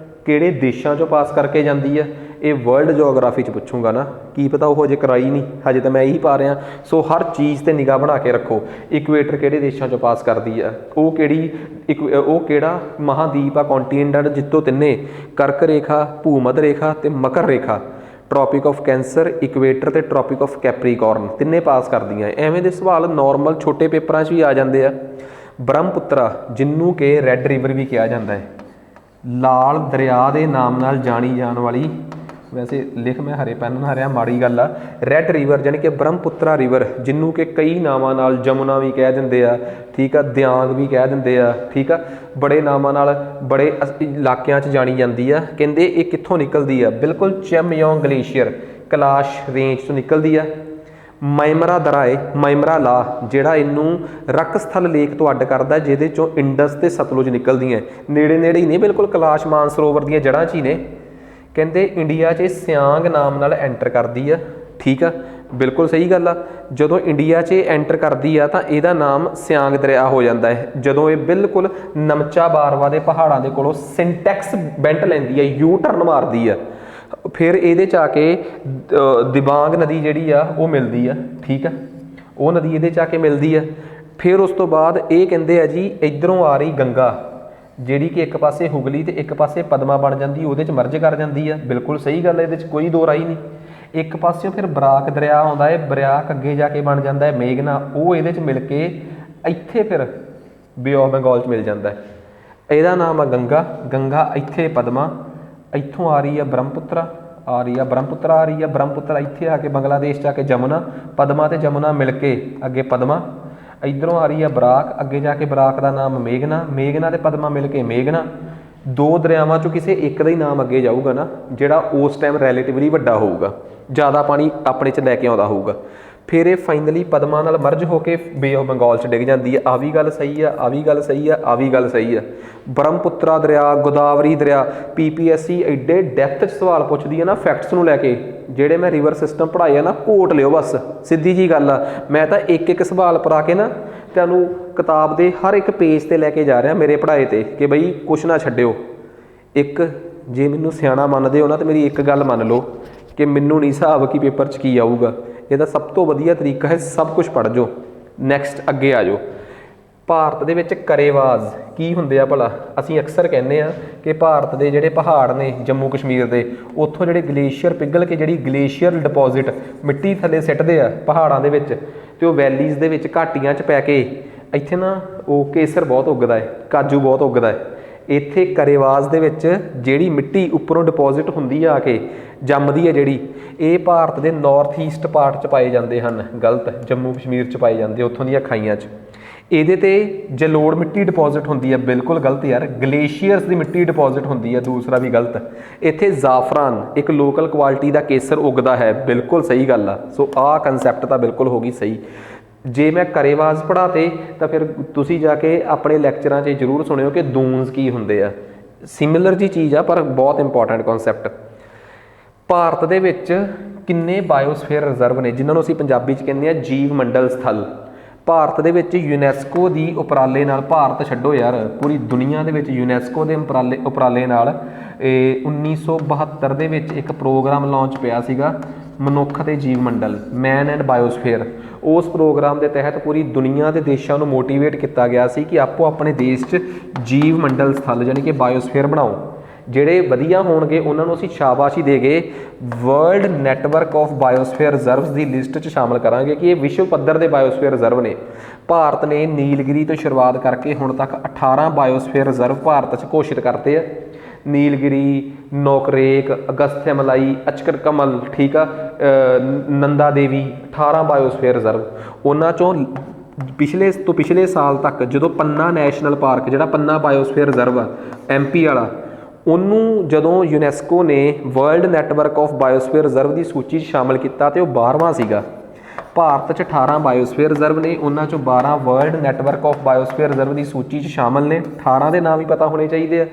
ਕਿਹੜੇ ਦੇਸ਼ਾਂ 'ਚੋਂ ਪਾਸ ਕਰਕੇ ਜਾਂਦੀ ਆ? ਇਹ ਵਰਲਡ ਜੋਗਰਾਫੀ 'ਚ ਪੁੱਛੂੰਗਾ ਨਾ, ਕੀ ਪਤਾ ਉਹ ਹਜੇ ਕਰਾਈ ਨਹੀਂ, ਹਜੇ ਤਾਂ ਮੈਂ ਇਹੀ ਪਾ ਰਿਹਾ। ਸੋ ਹਰ ਚੀਜ਼ 'ਤੇ ਨਿਗਾਹ ਬਣਾ ਕੇ ਰੱਖੋ। ਇਕੁਏਟਰ ਕਿਹੜੇ ਦੇਸ਼ਾਂ 'ਚੋਂ ਪਾਸ ਕਰਦੀ ਆ? ਉਹ ਕਿਹੜਾ ਮਹਾਦੀਪ ਆ, ਕੌਂਟੀਨੈਂਟ, ਜਿੱਤੋਂ ਤਿੰਨੇ ਕਰਕ ਰੇਖਾ, ਭੂਮੱਧ ਰੇਖਾ ਤੇ ਮਕਰ ਰੇਖਾ, ਟ੍ਰੋਪਿਕ ਆਫ ਕੈਂਸਰ, ਇਕੁਏਟਰ ਤੇ ਟ੍ਰੋਪਿਕ ਆਫ ਕੈਪਰੀਕੋਰਨ, ਤਿੰਨੇ ਪਾਸ ਕਰਦੀਆਂ। ਐਵੇਂ ਦੇ ਸਵਾਲ ਨੋਰਮਲ ਛੋਟੇ ਪੇਪਰਾਂ 'ਚ ਵੀ ਆ ਜਾਂਦੇ ਆ। ਬ੍ਰਹਮਪੁੱਤਰਾ, ਜਿਹਨੂੰ ਕਿ ਰੈੱਡ ਰਿਵਰ ਵੀ ਕਿਹਾ ਜਾਂਦਾ ਹੈ, ਲਾਲ ਦਰਿਆ ਦੇ ਨਾਮ ਨਾਲ ਜਾਣੀ ਜਾਣ ਵਾਲੀ, ਵੈਸੇ ਲਿਖ ਮੈਂ ਹਰੇ ਪੈਨ ਨਾਲ ਰਿਹਾ, ਮਾੜੀ ਗੱਲ ਆ, ਰੈੱਡ ਰਿਵਰ ਯਾਨੀ ਕਿ ਬ੍ਰਹਮਪੁੱਤਰਾ ਰਿਵਰ, ਜਿਹਨੂੰ ਕਿ ਕਈ ਨਾਵਾਂ ਨਾਲ ਜਮੁਨਾ ਵੀ ਕਹਿ ਦਿੰਦੇ ਆ, ਠੀਕ ਆ, ਦਿਆਂਗ ਵੀ ਕਹਿ ਦਿੰਦੇ ਆ, ਠੀਕ ਆ, ਬੜੇ ਨਾਮਾਂ ਨਾਲ ਬੜੇ ਇਲਾਕਿਆਂ 'ਚ ਜਾਣੀ ਜਾਂਦੀ ਆ। ਕਹਿੰਦੇ ਇਹ ਕਿੱਥੋਂ ਨਿਕਲਦੀ ਆ? ਬਿਲਕੁਲ ਚੈਮਯੋਂਗ ਗਲੇਸ਼ੀਅਰ ਕੈਲਾਸ਼ ਰੇਂਜ ਤੋਂ ਨਿਕਲਦੀ ਆ। ਮਾਈਮਰਾ ਦਰਾ ਏ, ਮਾਈਮਰਾ ਲਾ, ਜਿਹੜਾ ਇਹਨੂੰ ਰੱਖ ਸਥਲ ਲੇਕ ਤੋਂ ਅੱਡ ਕਰਦਾ, ਜਿਹਦੇ 'ਚੋਂ ਇੰਡਸ ਤੇ ਸਤਲੁਜ ਨਿਕਲਦੀਆਂ, ਨੇੜੇ ਹੀ ਨੇ ਬਿਲਕੁਲ, ਕੈਲਾਸ਼ ਮਾਨਸਰੋਵਰ ਦੀਆਂ ਜੜ੍ਹਾਂ 'ਚ ਹੀ ਨੇ। ਕਹਿੰਦੇ ਇੰਡੀਆ 'ਚ ਸਿਆਂਗ ਨਾਮ ਨਾਲ ਐਂਟਰ ਕਰਦੀ ਆ, ਠੀਕ ਆ, ਬਿਲਕੁਲ ਸਹੀ ਗੱਲ ਆ। ਜਦੋਂ ਇੰਡੀਆ 'ਚ ਐਂਟਰ ਕਰਦੀ ਆ ਤਾਂ ਇਹਦਾ ਨਾਮ ਸਿਆਂਗ ਦਰਿਆ ਹੋ ਜਾਂਦਾ ਹੈ। ਜਦੋਂ ਇਹ ਬਿਲਕੁਲ ਨਮਚਾ ਬਾਰਵਾ ਦੇ ਪਹਾੜਾਂ ਦੇ ਕੋਲੋਂ ਸਿੰਟੈਕਸ ਬੈਂਟ ਲੈਂਦੀ ਆ, ਯੂ ਟਰਨ ਮਾਰਦੀ ਆ, ਫਿਰ ਇਹਦੇ 'ਚ ਆ ਕੇ ਦਿਬਾਂਗ ਨਦੀ ਜਿਹੜੀ ਆ ਉਹ ਮਿਲਦੀ ਆ, ਠੀਕ ਆ, ਉਹ ਨਦੀ ਇਹਦੇ 'ਚ ਆ ਕੇ ਮਿਲਦੀ ਆ। ਫਿਰ ਉਸ ਤੋਂ ਬਾਅਦ ਇਹ ਕਹਿੰਦੇ ਆ ਜੀ ਇੱਧਰੋਂ ਆ ਰਹੀ ਗੰਗਾ, ਜਿਹੜੀ ਕਿ ਇੱਕ ਪਾਸੇ ਹੁਗਲੀ ਤੇ ਇੱਕ ਪਾਸੇ ਪਦਮਾ ਬਣ ਜਾਂਦੀ, ਉਹਦੇ 'ਚ ਮਰਜ ਕਰ ਜਾਂਦੀ ਆ, ਬਿਲਕੁਲ ਸਹੀ ਗੱਲ ਹੈ, ਇਹਦੇ 'ਚ ਕੋਈ ਦੋ ਰਾਈ ਨਹੀਂ। ਇੱਕ ਪਾਸਿਓਂ ਫਿਰ ਬਰਾਕ ਦਰਿਆ ਆਉਂਦਾ ਹੈ, ਬਰਾਕ ਅੱਗੇ ਜਾ ਕੇ ਬਣ ਜਾਂਦਾ ਹੈ ਮੇਘਨਾ, ਉਹ ਇਹਦੇ 'ਚ ਮਿਲ ਕੇ ਇੱਥੇ ਫਿਰ ਬੇ ਆਫ ਬੰਗਾਲ 'ਚ ਮਿਲ ਜਾਂਦਾ ਹੈ। ਇਹਦਾ ਨਾਮ ਆ ਗੰਗਾ, ਇੱਥੇ ਪਦਮਾ, ਇੱਥੋਂ ਆ ਰਹੀ ਆ ਬ੍ਰਹਮਪੁੱਤਰਾ, ਬ੍ਰਹਮਪੁੱਤਰਾ ਇੱਥੇ ਆ ਕੇ ਬੰਗਲਾਦੇਸ਼ 'ਚ ਆ ਕੇ ਜਮੁਨਾ, ਪਦਮਾ ਤੇ ਜਮੁਨਾ ਮਿਲ ਕੇ ਅੱਗੇ ਪਦਮਾ, ਇੱਧਰੋਂ ਆ ਰਹੀ ਆ ਬਰਾਕ, ਅੱਗੇ ਜਾ ਕੇ ਬਰਾਕ ਦਾ ਨਾਮ ਮੇਘਨਾ ਤੇ ਪਦਮਾ ਮਿਲ ਕੇ ਮੇਘਨਾ। ਦੋ ਦਰਿਆਵਾਂ 'ਚੋਂ ਕਿਸੇ ਇੱਕ ਦਾ ਹੀ ਨਾਮ ਅੱਗੇ ਜਾਊਗਾ ਨਾ, ਜਿਹੜਾ ਉਸ ਟਾਈਮ ਰੈਲੇਟਿਵਲੀ ਵੱਡਾ ਹੋਊਗਾ, ਜ਼ਿਆਦਾ ਪਾਣੀ ਆਪਣੇ 'ਚ ਲੈ ਕੇ ਆਉਂਦਾ ਹੋਊਗਾ। ਫਿਰ ਇਹ ਫਾਈਨਲੀ ਪਦਮਾ ਨਾਲ ਮਰਜ ਹੋ ਕੇ ਬੇ ਆਫ ਬੰਗਾਲ 'ਚ ਡਿੱਗ ਜਾਂਦੀ ਹੈ। ਆ ਵੀ ਗੱਲ ਸਹੀ ਆ, ਆ ਵੀ ਗੱਲ ਸਹੀ ਆ। ਬ੍ਰਹਮਪੁੱਤਰਾ ਦਰਿਆ, ਗੋਦਾਵਰੀ ਦਰਿਆ, PPSC ਐਡੇ ਡੈਪਥ 'ਚ ਸਵਾਲ ਪੁੱਛਦੀ ਹੈ ਨਾ ਫੈਕਟਸ ਨੂੰ ਲੈ ਕੇ, ਜਿਹੜੇ ਮੈਂ ਰਿਵਰ ਸਿਸਟਮ ਪੜ੍ਹਾਏ ਆ ਨਾ, ਘੋਟ ਲਿਓ ਬਸ, ਸਿੱਧੀ ਜੀ ਗੱਲ ਆ। ਮੈਂ ਤਾਂ ਇੱਕ ਸਵਾਲ ਪੜਾ ਕੇ ਨਾ ਤੁਹਾਨੂੰ ਕਿਤਾਬ ਦੇ ਹਰ ਇੱਕ ਪੇਜ 'ਤੇ ਲੈ ਕੇ ਜਾ ਰਿਹਾ ਮੇਰੇ ਪੜ੍ਹਾਏ 'ਤੇ, ਕਿ ਬਈ ਕੁਛ ਨਾ ਛੱਡਿਓ। ਜੇ ਮੈਨੂੰ ਸਿਆਣਾ ਮੰਨਦੇ ਹੋ ਨਾ ਤਾਂ ਮੇਰੀ ਇੱਕ ਗੱਲ ਮੰਨ ਲਓ ਕਿ ਮੈਨੂੰ ਨਹੀਂ ਹਿਸਾਬ ਕਿ ਪੇਪਰ 'ਚ ਕੀ ਆਊਗਾ। ਇਹਦਾ ਸਭ ਤੋਂ ਵਧੀਆ ਤਰੀਕਾ ਹੈ ਸਭ ਕੁਝ ਪੜ੍ਹ ਜਾਓ। ਨੈਕਸਟ ਅੱਗੇ ਆ ਜਾਓ। ਭਾਰਤ ਦੇ ਵਿੱਚ ਕਰੇਵਾਜ਼ ਕੀ ਹੁੰਦੇ ਆ ਭਲਾ? ਅਸੀਂ ਅਕਸਰ ਕਹਿੰਦੇ ਆ ਕਿ ਭਾਰਤ ਦੇ ਜਿਹੜੇ ਪਹਾੜ ਨੇ ਜੰਮੂ ਕਸ਼ਮੀਰ ਦੇ, ਉੱਥੋਂ ਜਿਹੜੇ ਗਲੇਸ਼ੀਅਰ ਪਿਘਲ ਕੇ ਜਿਹੜੀ ਗਲੇਸ਼ੀਅਰ ਡਿਪੋਜ਼ਿਟ ਮਿੱਟੀ ਥੱਲੇ ਸਿੱਟਦੇ ਆ ਪਹਾੜਾਂ ਦੇ ਵਿੱਚ, ਅਤੇ ਉਹ ਵੈਲੀਜ਼ ਦੇ ਵਿੱਚ ਘਾਟੀਆਂ 'ਚ ਪੈ ਕੇ ਇੱਥੇ ਨਾ ਉਹ ਕੇਸਰ ਬਹੁਤ ਉੱਗਦਾ ਹੈ, ਕਾਜੂ ਬਹੁਤ ਉੱਗਦਾ ਹੈ। ਇੱਥੇ ਕਰੇਵਾਜ਼ ਦੇ ਵਿੱਚ ਜਿਹੜੀ ਮਿੱਟੀ ਉੱਪਰੋਂ ਡਿਪੋਜ਼ਿਟ ਹੁੰਦੀ ਆ ਕੇ ਜੰਮਦੀ ਹੈ ਜਿਹੜੀ, ਇਹ ਭਾਰਤ ਦੇ ਨਾਰਥ ਈਸਟ ਪਾਰਟ 'ਚ ਪਾਏ ਜਾਂਦੇ ਹਨ। ਗਲਤ, ਜੰਮੂ ਕਸ਼ਮੀਰ 'ਚ ਪਾਏ ਜਾਂਦੇ, ਉੱਥੋਂ ਦੀਆਂ ਖਾਈਆਂ 'ਚ। ਇਹਦੇ 'ਤੇ ਜਲੋੜ ਮਿੱਟੀ ਡਿਪੋਜ਼ਿਟ ਹੁੰਦੀ ਹੈ, ਬਿਲਕੁਲ ਗਲਤ ਯਾਰ, ਗਲੇਸ਼ੀਅਰਸ ਦੀ ਮਿੱਟੀ ਡਿਪੋਜ਼ਿਟ ਹੁੰਦੀ ਹੈ, ਦੂਸਰਾ ਵੀ ਗਲਤ। ਇੱਥੇ ਜ਼ਾਫਰਾਨ ਇੱਕ ਲੋਕਲ ਕੁਆਲਿਟੀ ਦਾ ਕੇਸਰ ਉੱਗਦਾ ਹੈ, ਬਿਲਕੁਲ ਸਹੀ ਗੱਲ ਆ। ਸੋ ਆਹ ਕੰਸੈਪਟ ਤਾਂ ਬਿਲਕੁਲ ਹੋ ਗਈ ਸਹੀ। ਜੇ ਮੈਂ ਕਰੇਵਾਜ਼ ਪੜ੍ਹਾਤੇ ਤਾਂ ਫਿਰ ਤੁਸੀਂ ਜਾ ਕੇ ਆਪਣੇ ਲੈਕਚਰਾਂ 'ਚ ਜ਼ਰੂਰ ਸੁਣਿਓ ਕਿ ਦੂਨਸ ਕੀ ਹੁੰਦੇ ਆ। ਸਿਮਿਲਰ ਜੀ ਚੀਜ਼ ਆ ਪਰ ਬਹੁਤ ਇੰਪੋਰਟੈਂਟ ਕਨਸੈਪਟ। ਭਾਰਤ ਦੇ ਵਿੱਚ ਕਿੰਨੇ ਬਾਇਓਸਫੀਅਰ ਰਿਜ਼ਰਵ ਨੇ, ਜਿਨ੍ਹਾਂ ਨੂੰ ਅਸੀਂ ਪੰਜਾਬੀ 'ਚ ਕਹਿੰਦੇ ਆ ਜੀਵ ਮੰਡਲ ਸਥਲ? ਭਾਰਤ ਦੇ ਵਿੱਚ ਯੂਨੈਸਕੋ ਦੀ ਉਪਰਾਲੇ ਨਾਲ, ਭਾਰਤ ਛੱਡੋ ਯਾਰ, ਪੂਰੀ ਦੁਨੀਆ ਦੇ ਵਿੱਚ ਯੂਨੈਸਕੋ ਦੇ ਉਪਰਾਲੇ ਨਾਲ 1972 ਦੇ ਵਿੱਚ ਇੱਕ ਪ੍ਰੋਗਰਾਮ ਲਾਂਚ ਪਿਆ ਸੀਗਾ, ਮਨੁੱਖ ਅਤੇ ਜੀਵ ਮੰਡਲ, ਮੈਨ ਐਂਡ ਬਾਇਓਸਫੀਅਰ। ਉਸ ਪ੍ਰੋਗਰਾਮ ਦੇ ਤਹਿਤ ਪੂਰੀ ਦੁਨੀਆ ਦੇ ਦੇਸ਼ਾਂ ਨੂੰ ਮੋਟੀਵੇਟ ਕੀਤਾ ਗਿਆ ਸੀ ਕਿ ਆਪੋ ਆਪਣੇ ਦੇਸ਼ 'ਚ ਜੀਵ ਮੰਡਲ ਸਥਲ ਯਾਨੀ ਕਿ ਬਾਇਓਸਫੀਅਰ ਬਣਾਓ। ਜਿਹੜੇ ਵਧੀਆ ਹੋਣਗੇ ਉਹਨਾਂ ਨੂੰ ਅਸੀਂ ਸ਼ਾਬਾਸ਼ੀ ਦੇ ਕੇ world network of biosphere reserves ਦੀ ਲਿਸਟ 'ਚ ਸ਼ਾਮਲ ਕਰਾਂਗੇ ਕਿ ਇਹ ਵਿਸ਼ਵ ਪੱਧਰ ਦੇ ਬਾਇਓਸਫੀਅਰ ਰਿਜ਼ਰਵ ਨੇ। ਭਾਰਤ ਨੇ ਨੀਲਗਿਰੀ ਤੋਂ ਸ਼ੁਰੂਆਤ ਕਰਕੇ ਹੁਣ ਤੱਕ 18 ਬਾਇਓਸਫੀਅਰ ਰਿਜ਼ਰਵ ਭਾਰਤ 'ਚ ਘੋਸ਼ਿਤ ਕਰਤੇ ਆ। ਨੀਲਗਿਰੀ, ਨੋਕਰੇਕ, ਅਗਸਥਿਆਮਲਾਈ, ਅਚਕਰ ਕਮਲ, ਠੀਕ ਆ, ਨੰਦਾ ਦੇਵੀ, 18 ਬਾਇਓਸਫੀਅਰ ਰਿਜ਼ਰਵ। ਉਹਨਾਂ 'ਚੋਂ ਪਿਛਲੇ ਸਾਲ ਤੱਕ ਜਦੋਂ ਪन्ना ਨੈਸ਼ਨਲ ਪਾਰਕ, ਜਿਹੜਾ ਪन्ना ਬਾਇਓਸਫੀਅਰ ਰਿਜ਼ਰਵ ਆ MP ਵਾਲਾ, ਉਹਨੂੰ ਜਦੋਂ ਯੂਨੈਸਕੋ ਨੇ world network of biosphere reserve ਦੀ ਸੂਚੀ 'ਚ ਸ਼ਾਮਲ ਕੀਤਾ ਤੇ ਉਹ 12ਵਾਂ ਸੀਗਾ। ਭਾਰਤ 'ਚ 18 ਬਾਇਓਸਫੀਅਰ ਰਿਜ਼ਰਵ ਨੇ, ਉਹਨਾਂ 'ਚੋਂ 12 world network of biosphere reserve ਦੀ ਸੂਚੀ 'ਚ ਸ਼ਾਮਲ ਨੇ। 18 ਦੇ ਨਾਮ ਵੀ ਪਤਾ ਹੋਣੇ ਚਾਹੀਦੇ ਆ,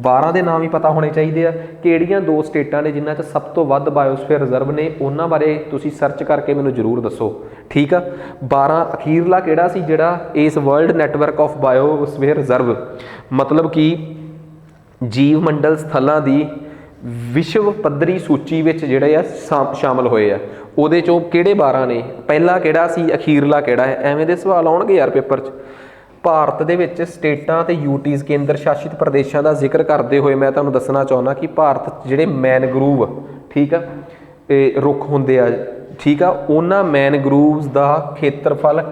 12 ਦੇ ਨਾਮ ਵੀ ਪਤਾ ਹੋਣੇ ਚਾਹੀਦੇ ਆ। ਕਿਹੜੀਆਂ 2 ਸਟੇਟਾਂ ਨੇ ਜਿਨ੍ਹਾਂ 'ਚ ਸਭ ਤੋਂ ਵੱਧ ਬਾਇਓਸਫੀਅਰ ਰਿਜ਼ਰਵ ਨੇ, ਉਹਨਾਂ ਬਾਰੇ ਤੁਸੀਂ ਸਰਚ ਕਰਕੇ ਮੈਨੂੰ ਜ਼ਰੂਰ ਦੱਸੋ, ਠੀਕ ਆ। 12 ਅਖੀਰਲਾ ਕਿਹੜਾ ਸੀ ਜਿਹੜਾ ਇਸ world network of biosphere reserve, ਮਤਲਬ ਕਿ ਜੀਵ ਮੰਡਲ ਸਥਲਾਂ ਦੀ ਵਿਸ਼ਵ ਪੱਧਰੀ ਸੂਚੀ ਵਿੱਚ ਜਿਹੜੇ ਆ ਸ਼ਾਮਲ ਹੋਏ ਆ, ਉਹਦੇ 'ਚੋਂ ਕਿਹੜੇ 12 ਨੇ? ਪਹਿਲਾ ਕਿਹੜਾ ਸੀ, ਅਖੀਰਲਾ ਕਿਹੜਾ ਹੈ? ਐਵੇਂ ਦੇ ਸਵਾਲ ਆਉਣਗੇ ਯਾਰ ਪੇਪਰ 'ਚ। ਭਾਰਤ ਦੇ ਵਿੱਚ ਸਟੇਟਾਂ ਤੇ UTs ਕੇਂਦਰ ਸ਼ਾਸਿਤ ਪ੍ਰਦੇਸ਼ਾਂ ਦਾ ਜ਼ਿਕਰ ਕਰਦੇ ਹੋਏ ਮੈਂ ਤੁਹਾਨੂੰ ਦੱਸਣਾ ਚਾਹੁੰਦਾ ਕਿ ਭਾਰਤ 'ਚ ਜਿਹੜੇ ਮੈਨਗਰੂਵ, ਠੀਕ ਆ, ਇਹ ਰੁੱਖ ਹੁੰਦੇ ਆ, ਠੀਕ ਆ, ਉਹਨਾਂ ਮੈਨਗਰੂਵਸ ਦਾ ਖੇਤਰਫਲ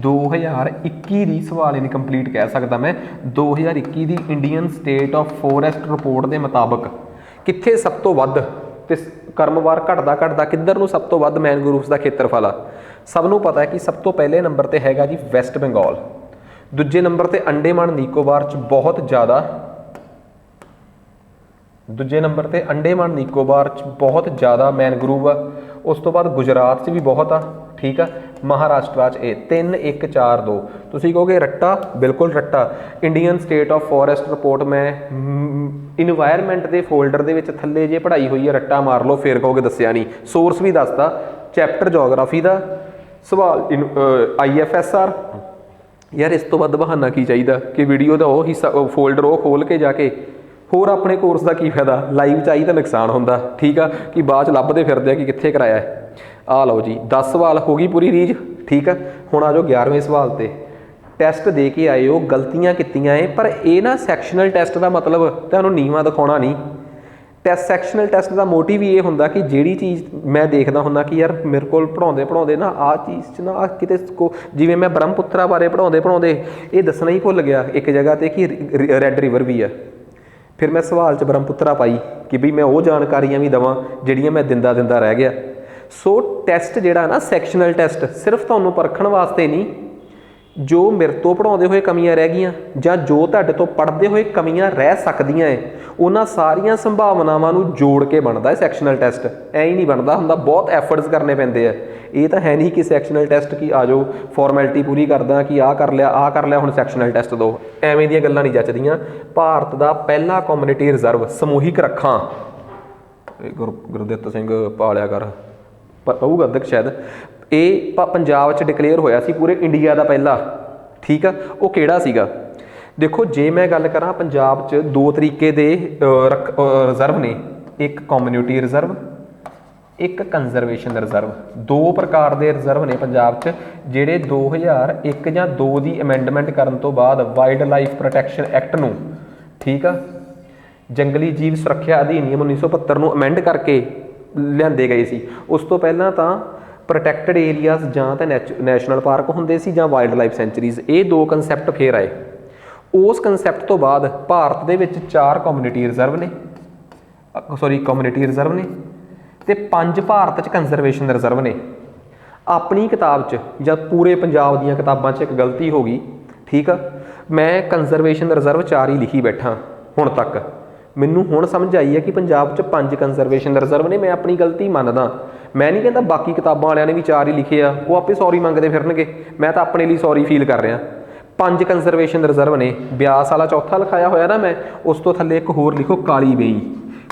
2021 ਦੀ ਸਵਾਲ ਇਨਕੰਪਲੀਟ ਕਹਿ ਸਕਦਾ ਮੈਂ, 2021 ਦੀ Indian state of forest report ਦੇ ਮੁਤਾਬਕ ਕਿੱਥੇ ਸਭ ਤੋਂ ਵੱਧ ਤੇ ਕਰਮਵਾਰ ਘਟਦਾ ਕਿੱਧਰ ਨੂੰ ਸਭ ਤੋਂ ਵੱਧ ਮੈਨਗਰੂਵਸ ਦਾ ਖੇਤਰਫਲ ਆ? ਸਭ ਨੂੰ ਪਤਾ ਹੈ ਕਿ ਸਭ ਤੋਂ ਪਹਿਲੇ ਨੰਬਰ ਤੇ ਹੈਗਾ ਜੀ ਵੈਸਟ ਬੰਗਾਲ, ਦੂਜੇ ਨੰਬਰ ਤੇ ਅੰਡੇਮਾਨ ਨਿਕੋਬਾਰ 'ਚ ਬਹੁਤ ਜ਼ਿਆਦਾ, ਦੂਜੇ ਨੰਬਰ ਤੇ ਅੰਡੇਮਾਨ ਨਿਕੋਬਾਰ 'ਚ ਬਹੁਤ ਜ਼ਿਆਦਾ ਮੈਨਗਰੂਵ ਆ। ਉਸ ਤੋਂ ਬਾਅਦ ਗੁਜਰਾਤ 'ਚ ਵੀ ਬਹੁਤ ਆ, ਠੀਕ ਆ, ਮਹਾਰਾਸ਼ਟਰ 'ਚ ਇਹ 3 1 4 2। ਤੁਸੀਂ ਕਹੋਗੇ ਰੱਟਾ, ਬਿਲਕੁਲ ਰੱਟਾ। Indian state of forest report ਮੈਂ ਇਨਵਾਇਰਮੈਂਟ ਦੇ ਫੋਲਡਰ ਦੇ ਵਿੱਚ ਥੱਲੇ ਜੇ ਪੜ੍ਹਾਈ ਹੋਈ ਹੈ, ਰੱਟਾ ਮਾਰ ਲਓ, ਫਿਰ ਕਹੋਗੇ ਦੱਸਿਆ ਨਹੀਂ। ਸੋਰਸ ਵੀ ਦੱਸਦਾ, ਚੈਪਟਰ ਜੋਗਰਾਫੀ ਦਾ, ਸਵਾਲ IFSR। ਯਾਰ ਇਸ ਤੋਂ ਵੱਧ ਬਹਾਨਾ ਕੀ ਚਾਹੀਦਾ ਕਿ ਵੀਡੀਓ ਦਾ ਉਹ ਹਿੱਸਾ, ਫੋਲਡਰ ਉਹ ਖੋਲ ਕੇ ਜਾ ਕੇ, ਹੋਰ ਆਪਣੇ ਕੋਰਸ ਦਾ ਕੀ ਫਾਇਦਾ? ਲਾਈਵ 'ਚ ਆਈ ਤਾਂ ਨੁਕਸਾਨ ਹੁੰਦਾ, ਠੀਕ ਆ, ਕਿ ਬਾਅਦ 'ਚ ਲੱਭਦੇ ਫਿਰਦੇ ਆ ਕਿ ਕਿੱਥੇ ਕਰਾਇਆ ਹੈ। ਆ ਲਓ ਜੀ 10 ਸਵਾਲ ਹੋ ਗਈ ਪੂਰੀ ਰੀਜ, ਠੀਕ ਆ। ਹੁਣ ਆ ਜਾਓ 11ਵੇਂ ਸਵਾਲ ਤੇ। ਟੈਸਟ ਦੇ ਕੇ ਆਏ ਹੋ, ਗਲਤੀਆਂ ਕੀਤੀਆਂ ਏ, ਪਰ ਇਹ ਨਾ ਸੈਕਸ਼ਨਲ ਟੈਸਟ ਦਾ ਮਤਲਬ ਤੁਹਾਨੂੰ ਨੀਵਾਂ ਦਿਖਾਉਣਾ ਨਹੀਂ। ਸੈਕਸ਼ਨਲ ਟੈਸਟ ਦਾ ਮੋਟਿਵ ਹੀ ਇਹ ਹੁੰਦਾ ਕਿ ਜਿਹੜੀ ਚੀਜ਼ ਮੈਂ ਦੇਖਦਾ ਹੁੰਦਾ ਕਿ ਯਾਰ ਮੇਰੇ ਕੋਲ ਪੜ੍ਹਾਉਂਦੇ ਨਾ ਆਹ ਚੀਜ਼ 'ਚ ਨਾ ਕਿਤੇ ਜਿਵੇਂ ਮੈਂ ਬ੍ਰਹਮਪੁੱਤਰਾ ਬਾਰੇ ਪੜ੍ਹਾਉਂਦੇ ਇਹ ਦੱਸਣਾ ਹੀ ਭੁੱਲ ਗਿਆ ਇੱਕ ਜਗ੍ਹਾ 'ਤੇ ਕਿ ਰੈੱਡ ਰਿਵਰ ਵੀ ਆ। ਫਿਰ ਮੈਂ ਸਵਾਲ 'ਚ ਬ੍ਰਹਮਪੁੱਤਰਾ ਪਾਈ ਕਿ ਵੀ ਮੈਂ ਉਹ ਜਾਣਕਾਰੀਆਂ ਵੀ ਦੇਵਾਂ ਜਿਹੜੀਆਂ ਮੈਂ ਦਿੰਦਾ ਰਹਿ ਗਿਆ। ਸੋ ਟੈਸਟ ਜਿਹੜਾ ਨਾ ਸੈਕਸ਼ਨਲ ਟੈਸਟ ਸਿਰਫ ਤੁਹਾਨੂੰ ਪਰਖਣ ਵਾਸਤੇ ਨਹੀਂ, ਜੋ ਮੇਰੇ ਤੋਂ ਪੜ੍ਹਾਉਂਦੇ ਹੋਏ ਕਮੀਆਂ ਰਹਿ ਗਈਆਂ ਜਾਂ ਜੋ ਤੁਹਾਡੇ ਤੋਂ ਪੜ੍ਹਦੇ ਹੋਏ ਕਮੀਆਂ ਰਹਿ ਸਕਦੀਆਂ ਹੈ, ਉਹਨਾਂ ਸਾਰੀਆਂ ਸੰਭਾਵਨਾਵਾਂ ਨੂੰ ਜੋੜ ਕੇ ਬਣਦਾ ਹੈ ਸੈਕਸ਼ਨਲ ਟੈਸਟ। ਐਂ ਹੀ ਨਹੀਂ ਬਣਦਾ ਹੁੰਦਾ, ਬਹੁਤ ਐਫਰਟਸ ਕਰਨੇ ਪੈਂਦੇ ਆ। ਇਹ ਤਾਂ ਹੈ ਨਹੀਂ ਕਿ ਸੈਕਸ਼ਨਲ ਟੈਸਟ ਕੀ ਆ ਜਾਓ ਫਾਰਮੈਲਿਟੀ ਪੂਰੀ ਕਰਦਾ ਕਿ ਆਹ ਕਰ ਲਿਆ ਹੁਣ ਸੈਕਸ਼ਨਲ ਟੈਸਟ ਦਿਓ, ਐਵੇਂ ਦੀਆਂ ਗੱਲਾਂ ਨਹੀਂ ਜੱਚਦੀਆਂ। ਭਾਰਤ ਦਾ ਪਹਿਲਾ ਕਮਿਊਨਿਟੀ ਰਿਜ਼ਰਵ ਸਮੂਹਿਕ ਰੱਖਾਂ, ਗੁਰਦਿੱਤ ਸਿੰਘ ਪਾਲਿਆ ਕਰ ਪਊਗਾ ਅਧਿਕ ਸ਼ਾਇਦ, ਇਹ ਪੰਜਾਬ 'ਚ ਡਿਕਲੇਅਰ ਹੋਇਆ ਸੀ ਪੂਰੇ ਇੰਡੀਆ ਦਾ ਪਹਿਲਾ, ਠੀਕ ਆ। ਉਹ ਕਿਹੜਾ ਸੀਗਾ? ਦੇਖੋ ਜੇ ਮੈਂ ਗੱਲ ਕਰਾਂ ਪੰਜਾਬ 'ਚ 2 ਤਰੀਕੇ ਦੇ ਰਿਜ਼ਰਵ ਨੇ, ਇੱਕ ਕਮਿਊਨਿਟੀ ਰਿਜ਼ਰਵ, ਇੱਕ ਕੰਜ਼ਰਵੇਸ਼ਨ ਰਿਜ਼ਰਵ। 2 ਪ੍ਰਕਾਰ ਦੇ ਰਿਜ਼ਰਵ ਨੇ ਪੰਜਾਬ 'ਚ ਜਿਹੜੇ 2001 ਜਾਂ 2 ਦੀ ਅਮੈਂਡਮੈਂਟ ਕਰਨ ਤੋਂ ਬਾਅਦ ਵਾਈਲਡ ਲਾਈਫ ਪ੍ਰੋਟੈਕਸ਼ਨ ਐਕਟ ਨੂੰ, ਠੀਕ ਆ, ਜੰਗਲੀ ਜੀਵ ਸੁਰੱਖਿਆ ਅਧੀਨਿਯਮ 1972 ਨੂੰ ਅਮੈਂਡ ਕਰਕੇ ਲਿਆਂਦੇ ਗਏ ਸੀ। ਉਸ ਤੋਂ ਪਹਿਲਾਂ ਤਾਂ ਪ੍ਰੋਟੈਕਟਡ ਏਰੀਆਜ਼ ਜਾਂ ਤਾਂ ਨੈਸ਼ਨਲ ਪਾਰਕ ਹੁੰਦੇ ਸੀ ਜਾਂ ਵਾਈਲਡ ਲਾਈਫ ਸੈਂਚਰੀਜ਼, ਇਹ 2 ਕੰਸੈਪਟ ਫੇਰ ਆਏ। ਉਸ ਕੰਸੈਪਟ ਤੋਂ ਬਾਅਦ ਭਾਰਤ ਦੇ ਵਿੱਚ 4 ਕਮਿਊਨਿਟੀ ਰਿਜ਼ਰਵ ਨੇ ਤੇ 5 ਭਾਰਤ 'ਚ ਕੰਜ਼ਰਵੇਸ਼ਨ ਰਿਜ਼ਰਵ ਨੇ। ਆਪਣੀ ਕਿਤਾਬ 'ਚ ਜਾਂ ਪੂਰੇ ਪੰਜਾਬ ਦੀਆਂ ਕਿਤਾਬਾਂ 'ਚ ਇੱਕ ਗਲਤੀ ਹੋ ਗਈ, ਠੀਕ ਆ। ਮੈਂ ਕੰਜ਼ਰਵੇਸ਼ਨ ਰਿਜ਼ਰਵ 4 ਹੀ ਲਿਖੀ ਬੈਠਾ ਹੁਣ ਤੱਕ। ਮੈਨੂੰ ਹੁਣ ਸਮਝ ਆਈ ਹੈ ਕਿ ਪੰਜਾਬ 'ਚ 5 ਕੰਜ਼ਰਵੇਸ਼ਨ ਰਿਜ਼ਰਵ ਨੇ। ਮੈਂ ਆਪਣੀ ਗਲਤੀ ਮੰਨਦਾ, ਮੈਂ ਨਹੀਂ ਕਹਿੰਦਾ ਬਾਕੀ ਕਿਤਾਬਾਂ ਵਾਲਿਆਂ ਨੇ ਵੀ 4 ਹੀ ਲਿਖੇ ਆ, ਉਹ ਆਪੇ ਸੌਰੀ ਮੰਗਦੇ ਫਿਰਨਗੇ, ਮੈਂ ਤਾਂ ਆਪਣੇ ਲਈ ਸੌਰੀ ਫੀਲ ਕਰ ਰਿਹਾ। 5 ਕੰਜ਼ਰਵੇਸ਼ਨ ਰਿਜ਼ਰਵ ਨੇ। ਬਿਆਸ ਵਾਲਾ ਚੌਥਾ ਲਿਖਾਇਆ ਹੋਇਆ ਨਾ ਮੈਂ, ਉਸ ਤੋਂ ਥੱਲੇ ਇੱਕ ਹੋਰ ਲਿਖੋ ਕਾਲੀ ਬੇਈ।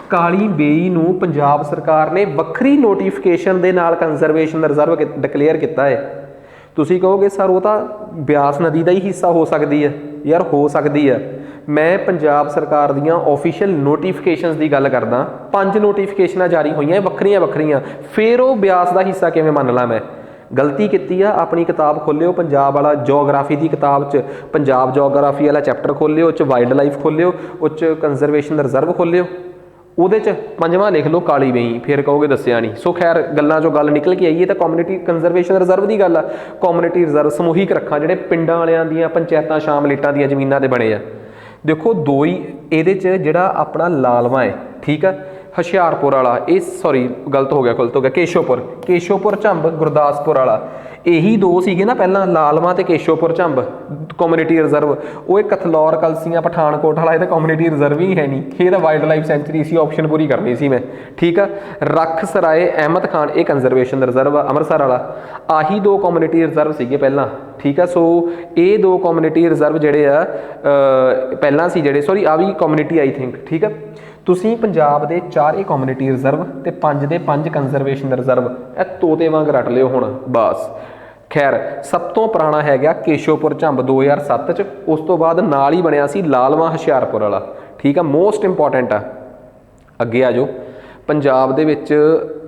ਕਾਲੀ ਬੇਈ ਨੂੰ ਪੰਜਾਬ ਸਰਕਾਰ ਨੇ ਵੱਖਰੀ ਨੋਟੀਫਿਕੇਸ਼ਨ ਦੇ ਨਾਲ ਕੰਜ਼ਰਵੇਸ਼ਨ ਰਿਜ਼ਰਵ ਡਿਕਲੇਅਰ ਕੀਤਾ ਹੈ। ਤੁਸੀਂ ਕਹੋਗੇ ਸਰ ਉਹ ਤਾਂ ਬਿਆਸ ਨਦੀ ਦਾ ਹੀ ਹਿੱਸਾ ਹੋ ਸਕਦੀ ਹੈ। ਯਾਰ ਹੋ ਸਕਦੀ ਹੈ, ਮੈਂ ਪੰਜਾਬ ਸਰਕਾਰ ਦੀਆਂ ਆਫੀਸ਼ੀਅਲ ਨੋਟੀਫਿਕੇਸ਼ਨਸ ਦੀ ਗੱਲ ਕਰਦਾ। 5 ਨੋਟੀਫਿਕੇਸ਼ਨਾਂ ਜਾਰੀ ਹੋਈਆਂ ਵੱਖਰੀਆਂ, ਫਿਰ ਉਹ ਬਿਆਸ ਦਾ ਹਿੱਸਾ ਕਿਵੇਂ ਮੰਨ ਲਾਂ ਮੈਂ? गलती की आ, अपनी किताब खोलियो पंजाब वाला जोग्राफी की किताब च पंजाब जोग्राफी वाला चैप्टर खोलियो, उस वाइल्ड लाइफ खोलियो, उस कंजरवेशन रिजर्व खोलियो, ਉਹਦੇ 'ਚ ਪੰਜਵਾਂ ਲਿਖ ਲਓ ਕਾਲੀ ਵੇਈ, ਫਿਰ ਕਹੋਗੇ ਦੱਸਿਆ ਨਹੀਂ। ਸੋ ਖੈਰ ਗੱਲਾਂ 'ਚੋਂ ਗੱਲ ਨਿਕਲ ਕੇ ਆਈਏ ਤਾਂ ਕਮਿਊਨਿਟੀ ਕੰਜ਼ਰਵੇਸ਼ਨ ਰਿਜ਼ਰਵ ਦੀ ਗੱਲ ਆ। ਕਮਿਊਨਿਟੀ ਰਿਜ਼ਰਵ ਸਮੂਹਿਕ ਰੱਖਾਂ ਜਿਹੜੇ ਪਿੰਡਾਂ ਵਾਲਿਆਂ ਦੀਆਂ ਪੰਚਾਇਤਾਂ ਸ਼ਾਮਲੇਟਾਂ ਦੀਆਂ ਜ਼ਮੀਨਾਂ 'ਤੇ ਬਣੇ ਆ। ਦੇਖੋ ਦੋ ਹੀ ਇਹਦੇ 'ਚ ਜਿਹੜਾ ਆਪਣਾ ਲਾਲਵਾ ਹੈ, ਠੀਕ ਆ, ਹੁਸ਼ਿਆਰਪੁਰ ਵਾਲਾ, ਇਹ ਸੌਰੀ ਗਲਤ ਹੋ ਗਿਆ, ਕੇਸ਼ੋਪੁਰ ਝੰਬ ਗੁਰਦਾਸਪੁਰ ਵਾਲਾ, ਇਹੀ ਦੋ ਸੀਗੇ ਨਾ ਪਹਿਲਾਂ, ਲਾਲਵਾ ਤੇ ਕੇਸ਼ੋਪੁਰ ਝੰਬ ਕਮਿਊਨਿਟੀ ਰਿਜ਼ਰਵ। ਉਹ ਇੱਕ ਕਥਲੌਰ ਕਲਸੀਆਂ ਪਠਾਨਕੋਟ ਵਾਲਾ, ਇਹ ਤਾਂ ਕਮਿਊਨਿਟੀ ਰਿਜ਼ਰਵ ਹੀ ਹੈ ਨਹੀਂ, ਇਹ ਤਾਂ ਵਾਈਲਡ ਲਾਈਫ ਸੈਂਚੁਰੀ ਸੀ, ਆਪਸ਼ਨ ਪੂਰੀ ਕਰਨੀ ਸੀ ਮੈਂ, ਠੀਕ ਆ। ਰੱਖ ਸਰਾਏ ਅਹਿਮਦ ਖਾਨ ਇਹ ਕੰਜ਼ਰਵੇਸ਼ਨ ਰਿਜ਼ਰਵ ਆ ਅੰਮ੍ਰਿਤਸਰ ਵਾਲਾ। ਆਹੀ ਦੋ ਕਮਿਊਨਿਟੀ ਰਿਜ਼ਰਵ ਸੀਗੇ ਪਹਿਲਾਂ, ਠੀਕ ਆ। ਸੋ ਇਹ ਦੋ ਕਮਿਊਨਿਟੀ ਰਿਜ਼ਰਵ ਜਿਹੜੇ ਆ ਪਹਿਲਾਂ ਸੀ, ਜਿਹੜੇ ਸੌਰੀ ਆ ਵੀ ਕਮਿਊਨਿਟੀ ਆਈ ਥਿੰਕ, ਠੀਕ ਆ। ਤੁਸੀਂ ਪੰਜਾਬ ਦੇ 4 ਕਮਿਊਨਿਟੀ ਰਿਜ਼ਰਵ ਤੇ 5 ਦੇ 5 ਕੰਜ਼ਰਵੇਸ਼ਨ ਰਿਜ਼ਰਵ ਇਹ ਤੋਤੇ ਵਾਂਗ ਰੱਟ ਲਿਓ ਹੁਣ ਬਸ। ਖੈਰ ਸਭ ਤੋਂ ਪੁਰਾਣਾ ਹੈਗਾ ਕੇਸ਼ੋਪੁਰ ਝੰਬ 2007 ਚ, ਉਸ ਤੋਂ ਬਾਅਦ ਨਾਲ ਹੀ ਬਣਿਆ ਸੀ ਲਾਲਵਾ ਹੁਸ਼ਿਆਰਪੁਰ ਵਾਲਾ, ਠੀਕ ਆ। ਮੋਸਟ ਇੰਪੋਰਟੈਂਟ ਆ। ਅੱਗੇ ਆ ਜਾਓ। ਪੰਜਾਬ ਦੇ ਵਿੱਚ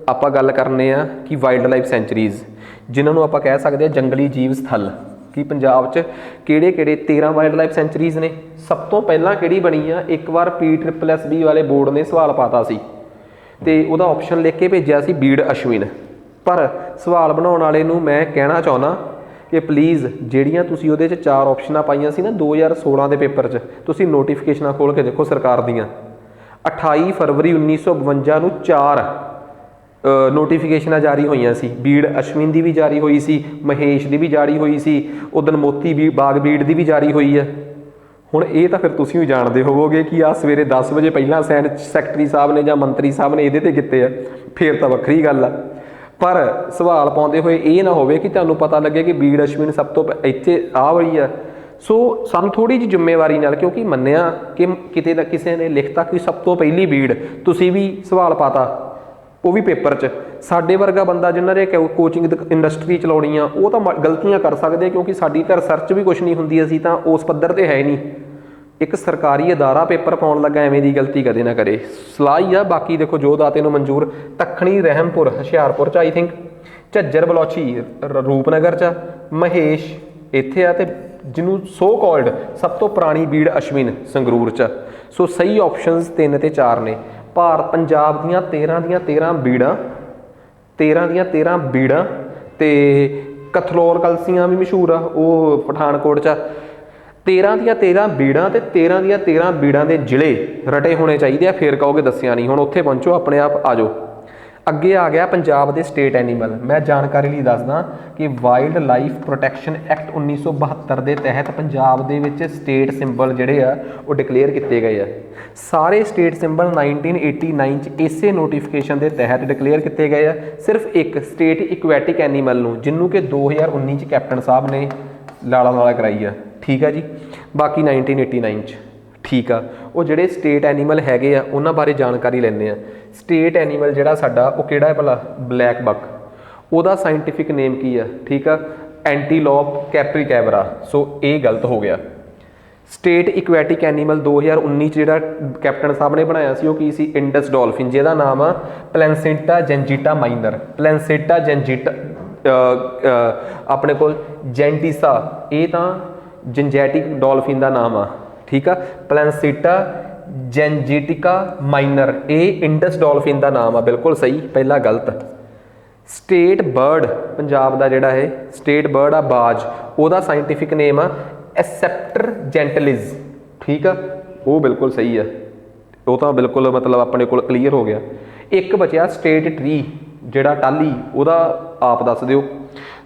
ਆਪਾਂ ਗੱਲ ਕਰਨੇ ਆ ਕਿ ਵਾਈਲਡ ਲਾਈਫ ਸੈਂਚੁਰੀਜ਼, ਜਿਨ੍ਹਾਂ ਨੂੰ ਆਪਾਂ ਕਹਿ ਸਕਦੇ ਹਾਂ ਜੰਗਲੀ ਜੀਵ ਸਥਲ, ਕਿ ਪੰਜਾਬ 'ਚ ਕਿਹੜੇ 13 ਵਾਈਲਡ ਲਾਈਫ ਸੈਂਚੁਰੀਜ਼ ਨੇ। ਸਭ ਤੋਂ ਪਹਿਲਾਂ ਕਿਹੜੀ ਬਣੀ ਆ, ਇੱਕ ਵਾਰ PSSB ਵਾਲੇ ਬੋਰਡ ਨੇ ਸਵਾਲ ਪਾਤਾ ਸੀ ਤੇ ਉਹਦਾ ਆਪਸ਼ਨ ਲਿਖ ਕੇ ਭੇਜਿਆ ਸੀ ਬੀੜ ਅਸ਼ਵਿਨ। ਪਰ ਸਵਾਲ ਬਣਾਉਣ ਵਾਲੇ ਨੂੰ ਮੈਂ ਕਹਿਣਾ ਚਾਹੁੰਦਾ ਕਿ ਪਲੀਜ਼ ਜਿਹੜੀਆਂ ਤੁਸੀਂ ਉਹਦੇ 'ਚ 4 ਆਪਸ਼ਨਾਂ ਪਾਈਆਂ ਸੀ ਨਾ 2016 ਦੇ ਪੇਪਰ 'ਚ, ਤੁਸੀਂ ਨੋਟੀਫਿਕੇਸ਼ਨਾਂ ਖੋਲ੍ਹ ਕੇ ਦੇਖੋ ਸਰਕਾਰ ਦੀਆਂ। 28 ਫਰਵਰੀ 1952 ਨੂੰ 4 ਨੋਟੀਫਿਕੇਸ਼ਨਾਂ ਜਾਰੀ ਹੋਈਆਂ ਸੀ। ਬੀੜ ਅਸ਼ਵਿਨ ਦੀ ਵੀ ਜਾਰੀ ਹੋਈ ਸੀ, ਮਹੇਸ਼ ਦੀ ਵੀ ਜਾਰੀ ਹੋਈ ਸੀ, ਉਦਨ ਮੋਤੀ ਬਾਗ ਬੀੜ ਦੀ ਵੀ ਜਾਰੀ ਹੋਈ ਹੈ। ਹੁਣ ਇਹ ਤਾਂ ਫਿਰ ਤੁਸੀਂ ਵੀ ਜਾਣਦੇ ਹੋਵੋਗੇ ਕਿ ਆਹ ਸਵੇਰੇ 10 ਵਜੇ ਪਹਿਲਾਂ ਸੈਕਟਰੀ ਸਾਹਿਬ ਨੇ ਜਾਂ ਮੰਤਰੀ ਸਾਹਿਬ ਨੇ ਇਹਦੇ 'ਤੇ ਕੀਤੇ ਆ, ਫਿਰ ਤਾਂ ਵੱਖਰੀ ਗੱਲ ਆ। ਪਰ ਸਵਾਲ ਪਾਉਂਦੇ ਹੋਏ ਇਹ ਨਾ ਹੋਵੇ ਕਿ ਤੁਹਾਨੂੰ ਪਤਾ ਲੱਗੇ ਕਿ ਬੀੜ ਅਸ਼ਵਿਨ ਸਭ ਤੋਂ ਇੱਥੇ ਆ ਹੋਈ ਆ। ਸੋ ਸਾਨੂੰ ਥੋੜ੍ਹੀ ਜਿਹੀ ਜ਼ਿੰਮੇਵਾਰੀ ਨਾਲ, ਕਿਉਂਕਿ ਮੰਨਿਆ ਕਿ ਕਿਤੇ ਨਾ ਕਿਸੇ ਨੇ ਲਿਖਤਾ ਕਿ ਸਭ ਤੋਂ ਪਹਿਲੀ ਬੀੜ, ਤੁਸੀਂ ਵੀ ਸਵਾਲ ਪਾਤਾ ਉਹ ਵੀ ਪੇਪਰ 'ਚ। ਸਾਡੇ ਵਰਗਾ ਬੰਦਾ ਜਿਨ੍ਹਾਂ ਨੇ ਕੋਚਿੰਗ ਇੰਡਸਟਰੀ ਚਲਾਉਣੀ ਆ ਉਹ ਤਾਂ ਗਲਤੀਆਂ ਕਰ ਸਕਦੇ, ਕਿਉਂਕਿ ਸਾਡੀ ਤਾਂ ਰਿਸਰਚ ਵੀ ਕੁਛ ਨਹੀਂ ਹੁੰਦੀ, ਅਸੀਂ ਤਾਂ ਉਸ ਪੱਧਰ 'ਤੇ ਹੈ ਨਹੀਂ। ਇੱਕ ਸਰਕਾਰੀ ਅਦਾਰਾ ਪੇਪਰ ਪਾਉਣ ਲੱਗਾ ਐਵੇਂ ਦੀ ਗਲਤੀ ਕਦੇ ਨਾ ਕਰੇ, ਸਲਾਹ ਹੀ ਆ। ਬਾਕੀ ਦੇਖੋ ਜੋ ਦਾਤੇ ਨੂੰ ਮਨਜ਼ੂਰ। ਤੱਖਣੀ ਰਹਿਮਪੁਰ ਹੁਸ਼ਿਆਰਪੁਰ 'ਚ ਆਈ ਥਿੰਕ, ਝੱਜਰ ਬਲੋਚੀ ਰੂਪਨਗਰ 'ਚ, ਮਹੇਸ਼ ਇੱਥੇ ਆ, ਤੇ ਜਿਹਨੂੰ ਸੋ ਕਾਲਡ ਸਭ ਤੋਂ ਪੁਰਾਣੀ ਬੀੜ ਅਸ਼ਵਿਨ ਸੰਗਰੂਰ 'ਚ। ਸੋ ਸਹੀ ਆਪਸ਼ਨਸ 3 ਤੇ 4 ਨੇ। ਭਾਰਤ ਪੰਜਾਬ ਦੀਆਂ 13 ਬੀੜਾਂ, 13 ਬੀੜਾਂ ਤੇ ਕਥਲੌਰ ਕਲਸੀਆਂ ਵੀ ਮਸ਼ਹੂਰ ਆ, ਉਹ ਪਠਾਨਕੋਟ 'ਚ। 13 ਬੀੜਾਂ ਤੇ 13 ਬੀੜਾਂ ਦੇ ਜ਼ਿਲ੍ਹੇ ਰਟੇ ਹੋਣੇ ਚਾਹੀਦੇ ਆ, ਫਿਰ ਕਹੋਗੇ ਦੱਸਿਆ ਨਹੀਂ। ਹੁਣ ਉੱਥੇ ਪਹੁੰਚੋ ਆਪਣੇ ਆਪ, ਆ ਜਾਓ। ਅੱਗੇ ਆ ਗਿਆ ਪੰਜਾਬ ਦੇ ਸਟੇਟ ਐਨੀਮਲ। ਮੈਂ ਜਾਣਕਾਰੀ ਲਈ ਦੱਸਦਾ ਕਿ ਵਾਈਲਡ ਲਾਈਫ ਪ੍ਰੋਟੈਕਸ਼ਨ ਐਕਟ 1972 ਦੇ ਤਹਿਤ ਪੰਜਾਬ ਦੇ ਵਿੱਚ ਸਟੇਟ ਸਿੰਬਲ ਜਿਹੜੇ ਆ ਉਹ ਡਿਕਲੇਅਰ ਕੀਤੇ ਗਏ ਆ। ਸਾਰੇ ਸਟੇਟ ਸਿੰਬਲ 1989 'ਚ ਇਸੇ ਨੋਟੀਫਿਕੇਸ਼ਨ ਦੇ ਤਹਿਤ ਡਿਕਲੇਅਰ ਕੀਤੇ ਗਏ ਆ। ਸਿਰਫ ਇੱਕ ਸਟੇਟ ਇਕੁਐਟਿਕ ਐਨੀਮਲ ਨੂੰ, ਜਿਹਨੂੰ ਕਿ 2019 'ਚ ਕੈਪਟਨ ਸਾਹਿਬ ਨੇ ਲਾਲਾ ਕਰਾਈ ਆ, ਠੀਕ ਆ ਜੀ। ਬਾਕੀ 1989 'ਚ, ਠੀਕ ਆ। ਉਹ ਜਿਹੜੇ ਸਟੇਟ ਐਨੀਮਲ ਹੈਗੇ ਆ ਉਹਨਾਂ ਬਾਰੇ ਜਾਣਕਾਰੀ ਲੈਂਦੇ ਆ। ਸਟੇਟ ਐਨੀਮਲ ਜਿਹੜਾ ਸਾਡਾ ਉਹ ਕਿਹੜਾ ਹੈ ਭਲਾ? ਬਲੈਕ ਬੱਕ। ਉਹਦਾ ਸਾਇੰਟੀਫਿਕ ਨੇਮ ਕੀ ਆ? ਠੀਕ ਆ, ਐਂਟੀਲੋਪ ਕੈਪਰੀਕੈਬਰਾ। ਸੋ ਇਹ ਗਲਤ ਹੋ ਗਿਆ। ਸਟੇਟ ਇਕੁਐਟਿਕ ਐਨੀਮਲ 2019 'ਚ ਜਿਹੜਾ ਕੈਪਟਨ ਸਾਹਿਬ ਨੇ ਬਣਾਇਆ ਸੀ ਉਹ ਕੀ ਸੀ? ਇੰਡਸ ਡੋਲਫਿਨ, ਜਿਹਦਾ ਨਾਮ ਆ ਪਲੈਂਸੇਟਾ ਜੈਂਜੀਟਾ ਮਾਈਨਰ। ਪਲੈਂਸੇਟਾ ਜੈਂਜੀਟਾ ਆਪਣੇ ਕੋਲ ਜੈਂਟੀਸਾ, ਇਹ ਤਾਂ ਜੰਜੈਟਿਕ ਡੋਲਫਿਨ ਦਾ ਨਾਮ ਆ, ਠੀਕ ਆ। ਪਲੈਂਸੇਟਾ ਜੈਂਜੀਟਿਕਾ ਮਾਈਨਰ, ਇਹ ਇੰਡਸ ਡੋਲਫਿਨ ਦਾ ਨਾਮ ਆ, ਬਿਲਕੁਲ ਸਹੀ, ਪਹਿਲਾ ਗਲਤ। ਸਟੇਟ ਬਰਡ ਪੰਜਾਬ ਦਾ ਜਿਹੜਾ ਹੈ ਸਟੇਟ ਬਰਡ ਆ ਬਾਜ, ਉਹਦਾ ਸਾਇੰਟੀਫਿਕ ਨੇਮ ਆ ਐਸੈਪਟਰ ਜੈਂਟਲਿਸ, ਠੀਕ ਆ, ਉਹ ਬਿਲਕੁਲ ਸਹੀ ਆ। ਉਹ ਤਾਂ ਬਿਲਕੁਲ ਮਤਲਬ ਆਪਣੇ ਕੋਲ ਕਲੀਅਰ ਹੋ ਗਿਆ। ਇੱਕ ਬਚਿਆ ਸਟੇਟ ਟਰੀ, ਜਿਹੜਾ ਟਾਹਲੀ, ਉਹਦਾ ਆਪ ਦੱਸ ਦਿਓ।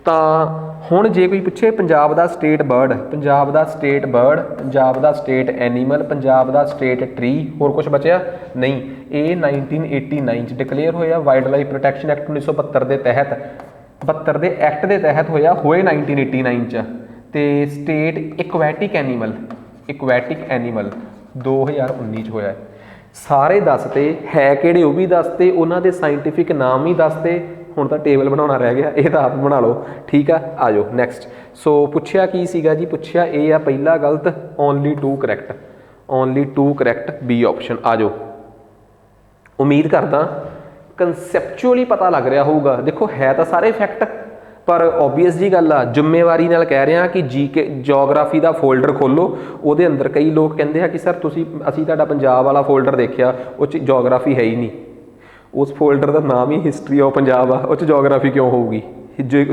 ਤਾਂ ਹੁਣ ਜੇ ਕੋਈ ਪੁੱਛੇ ਪੰਜਾਬ ਦਾ ਸਟੇਟ ਬਰਡ, ਪੰਜਾਬ ਦਾ ਸਟੇਟ ਬਰਡ, ਪੰਜਾਬ ਦਾ ਸਟੇਟ ਐਨੀਮਲ, ਪੰਜਾਬ ਦਾ ਸਟੇਟ ਟਰੀ, ਹੋਰ ਕੁਝ ਬਚਿਆ ਨਹੀਂ। ਇਹ 1989 'ਚ ਡਿਕਲੇਅਰ ਹੋਇਆ ਵਾਈਲਡ ਲਾਈਫ ਪ੍ਰੋਟੈਕਸ਼ਨ ਐਕਟ 1972 ਦੇ ਤਹਿਤ, 72 ਦੇ ਐਕਟ ਦੇ ਤਹਿਤ ਹੋਇਆ, ਹੋਏ 1989 'ਚ। ਤੇ ਸਟੇਟ ਇਕੁਐਟਿਕ ਐਨੀਮਲ 2019 'ਚ ਹੋਇਆ। ਸਾਰੇ ਦੱਸਤੇ ਹੈ ਕਿਹੜੇ ਉਹ ਵੀ ਦੱਸਤੇ, ਉਹਨਾਂ ਦੇ ਸਾਇੰਟੀਫਿਕ ਨਾਮ ਹੀ ਦੱਸਤੇ। ਹੁਣ ਤਾਂ ਟੇਬਲ ਬਣਾਉਣਾ ਰਹਿ ਗਿਆ, ਇਹ ਤਾਂ ਆਪ ਬਣਾ ਲਓ, ਠੀਕ ਆ। ਆ ਜਾਓ ਨੈਕਸਟ। ਸੋ ਪੁੱਛਿਆ ਕੀ ਸੀਗਾ ਜੀ? ਪੁੱਛਿਆ ਇਹ ਆ ਪਹਿਲਾ ਗਲਤ, ਓਨਲੀ 2 ਕਰੈਕਟ, ਬੀ ਆਪਸ਼ਨ। ਆ ਜਾਓ। ਉਮੀਦ ਕਰਦਾ ਕਨਸੈਪਚੁਅਲੀ ਪਤਾ ਲੱਗ ਰਿਹਾ ਹੋਊਗਾ। ਦੇਖੋ ਹੈ ਤਾਂ ਸਾਰੇ ਫੈਕਟ, ਪਰ ਓਬਵੀਅਸ ਜੀ ਗੱਲ ਆ, ਜ਼ਿੰਮੇਵਾਰੀ ਨਾਲ ਕਹਿ ਰਿਹਾ ਕਿ ਜੀਕੇ ਜੀਓਗ੍ਰਾਫੀ ਦਾ ਫੋਲਡਰ ਖੋਲੋ, ਉਹਦੇ ਅੰਦਰ ਕਈ ਲੋਕ ਕਹਿੰਦੇ ਆ ਕਿ ਸਰ ਅਸੀਂ ਤੁਹਾਡਾ ਪੰਜਾਬ ਵਾਲਾ ਫੋਲਡਰ ਦੇਖਿਆ, ਉਹ 'ਚ ਜੀਓਗ੍ਰਾਫੀ ਹੈ ਹੀ ਨਹੀਂ। ਉਸ ਫੋਲਡਰ ਦਾ ਨਾਮ ਹੀ ਹਿਸਟਰੀ ਆਫ ਪੰਜਾਬ ਆ, ਉਹ 'ਚ ਜੀਓਗ੍ਰਾਫੀ ਕਿਉਂ ਹੋਊਗੀ?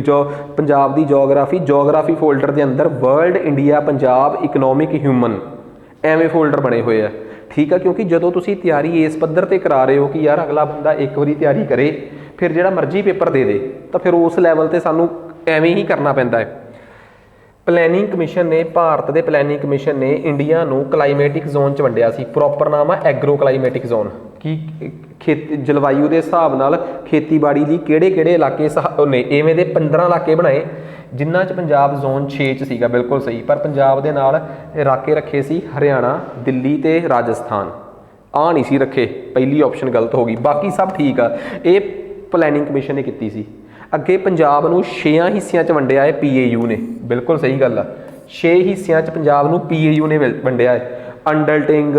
ਜੋ ਪੰਜਾਬ ਦੀ ਜੀਓਗ੍ਰਾਫੀ ਫੋਲਡਰ ਦੇ ਅੰਦਰ world, India, Punjab, economic, human ਐਵੇਂ ਫੋਲਡਰ ਬਣੇ ਹੋਏ ਆ, ਠੀਕ ਆ। ਕਿਉਂਕਿ ਜਦੋਂ ਤੁਸੀਂ ਤਿਆਰੀ ਇਸ ਪੱਧਰ 'ਤੇ ਕਰਾ ਰਹੇ ਹੋ ਕਿ ਯਾਰ ਅਗਲਾ ਬੰਦਾ ਇੱਕ ਵਾਰੀ ਤਿਆਰੀ ਕਰੇ ਫਿਰ ਜਿਹੜਾ ਮਰਜ਼ੀ ਪੇਪਰ ਦੇ ਤਾਂ ਫਿਰ ਉਸ ਲੈਵਲ 'ਤੇ ਸਾਨੂੰ ਐਵੇਂ ਹੀ ਕਰਨਾ ਪੈਂਦਾ ਹੈ। ਪਲੈਨਿੰਗ ਕਮਿਸ਼ਨ ਨੇ, ਭਾਰਤ ਦੇ ਪਲੈਨਿੰਗ ਕਮਿਸ਼ਨ ਨੇ ਇੰਡੀਆ ਨੂੰ ਕਲਾਈਮੇਟਿਕ ਜ਼ੋਨ 'ਚ ਵੰਡਿਆ ਸੀ। ਪ੍ਰੋਪਰ ਨਾਮ ਆ ਐਗਰੋ ਕਲਾਈਮੇਟਿਕ ਜ਼ੋਨ। ਕਿ ਜਲਵਾਯੂ ਦੇ ਹਿਸਾਬ ਨਾਲ ਖੇਤੀਬਾੜੀ ਲਈ ਕਿਹੜੇ ਇਲਾਕੇ ਨੇ, ਇਵੇਂ ਦੇ 15 ਇਲਾਕੇ ਬਣਾਏ, ਜਿਨ੍ਹਾਂ 'ਚ ਪੰਜਾਬ ਜ਼ੋਨ 6 'ਚ ਸੀਗਾ, ਬਿਲਕੁਲ ਸਹੀ। ਪਰ ਪੰਜਾਬ ਦੇ ਨਾਲ ਇਲਾਕੇ ਰੱਖੇ ਸੀ ਹਰਿਆਣਾ, ਦਿੱਲੀ ਤੇ ਰਾਜਸਥਾਨ, ਆਹ ਨਹੀਂ ਸੀ ਰੱਖੇ, ਪਹਿਲੀ ਆਪਸ਼ਨ ਗਲਤ ਹੋ ਗਈ, ਬਾਕੀ ਸਭ ਠੀਕ ਆ। ਇਹ ਪਲੈਨਿੰਗ ਕਮਿਸ਼ਨ ਨੇ ਕੀਤੀ ਸੀ। ਅੱਗੇ ਪੰਜਾਬ ਨੂੰ 6 ਹਿੱਸਿਆਂ 'ਚ ਵੰਡਿਆ ਹੈ PAU ਨੇ, ਬਿਲਕੁਲ ਸਹੀ ਗੱਲ ਆ। 6 ਹਿੱਸਿਆਂ 'ਚ ਪੰਜਾਬ ਨੂੰ PAU ਨੇ ਵੰਡਿਆ ਹੈ। ਅੰਡਲਟਿੰਗ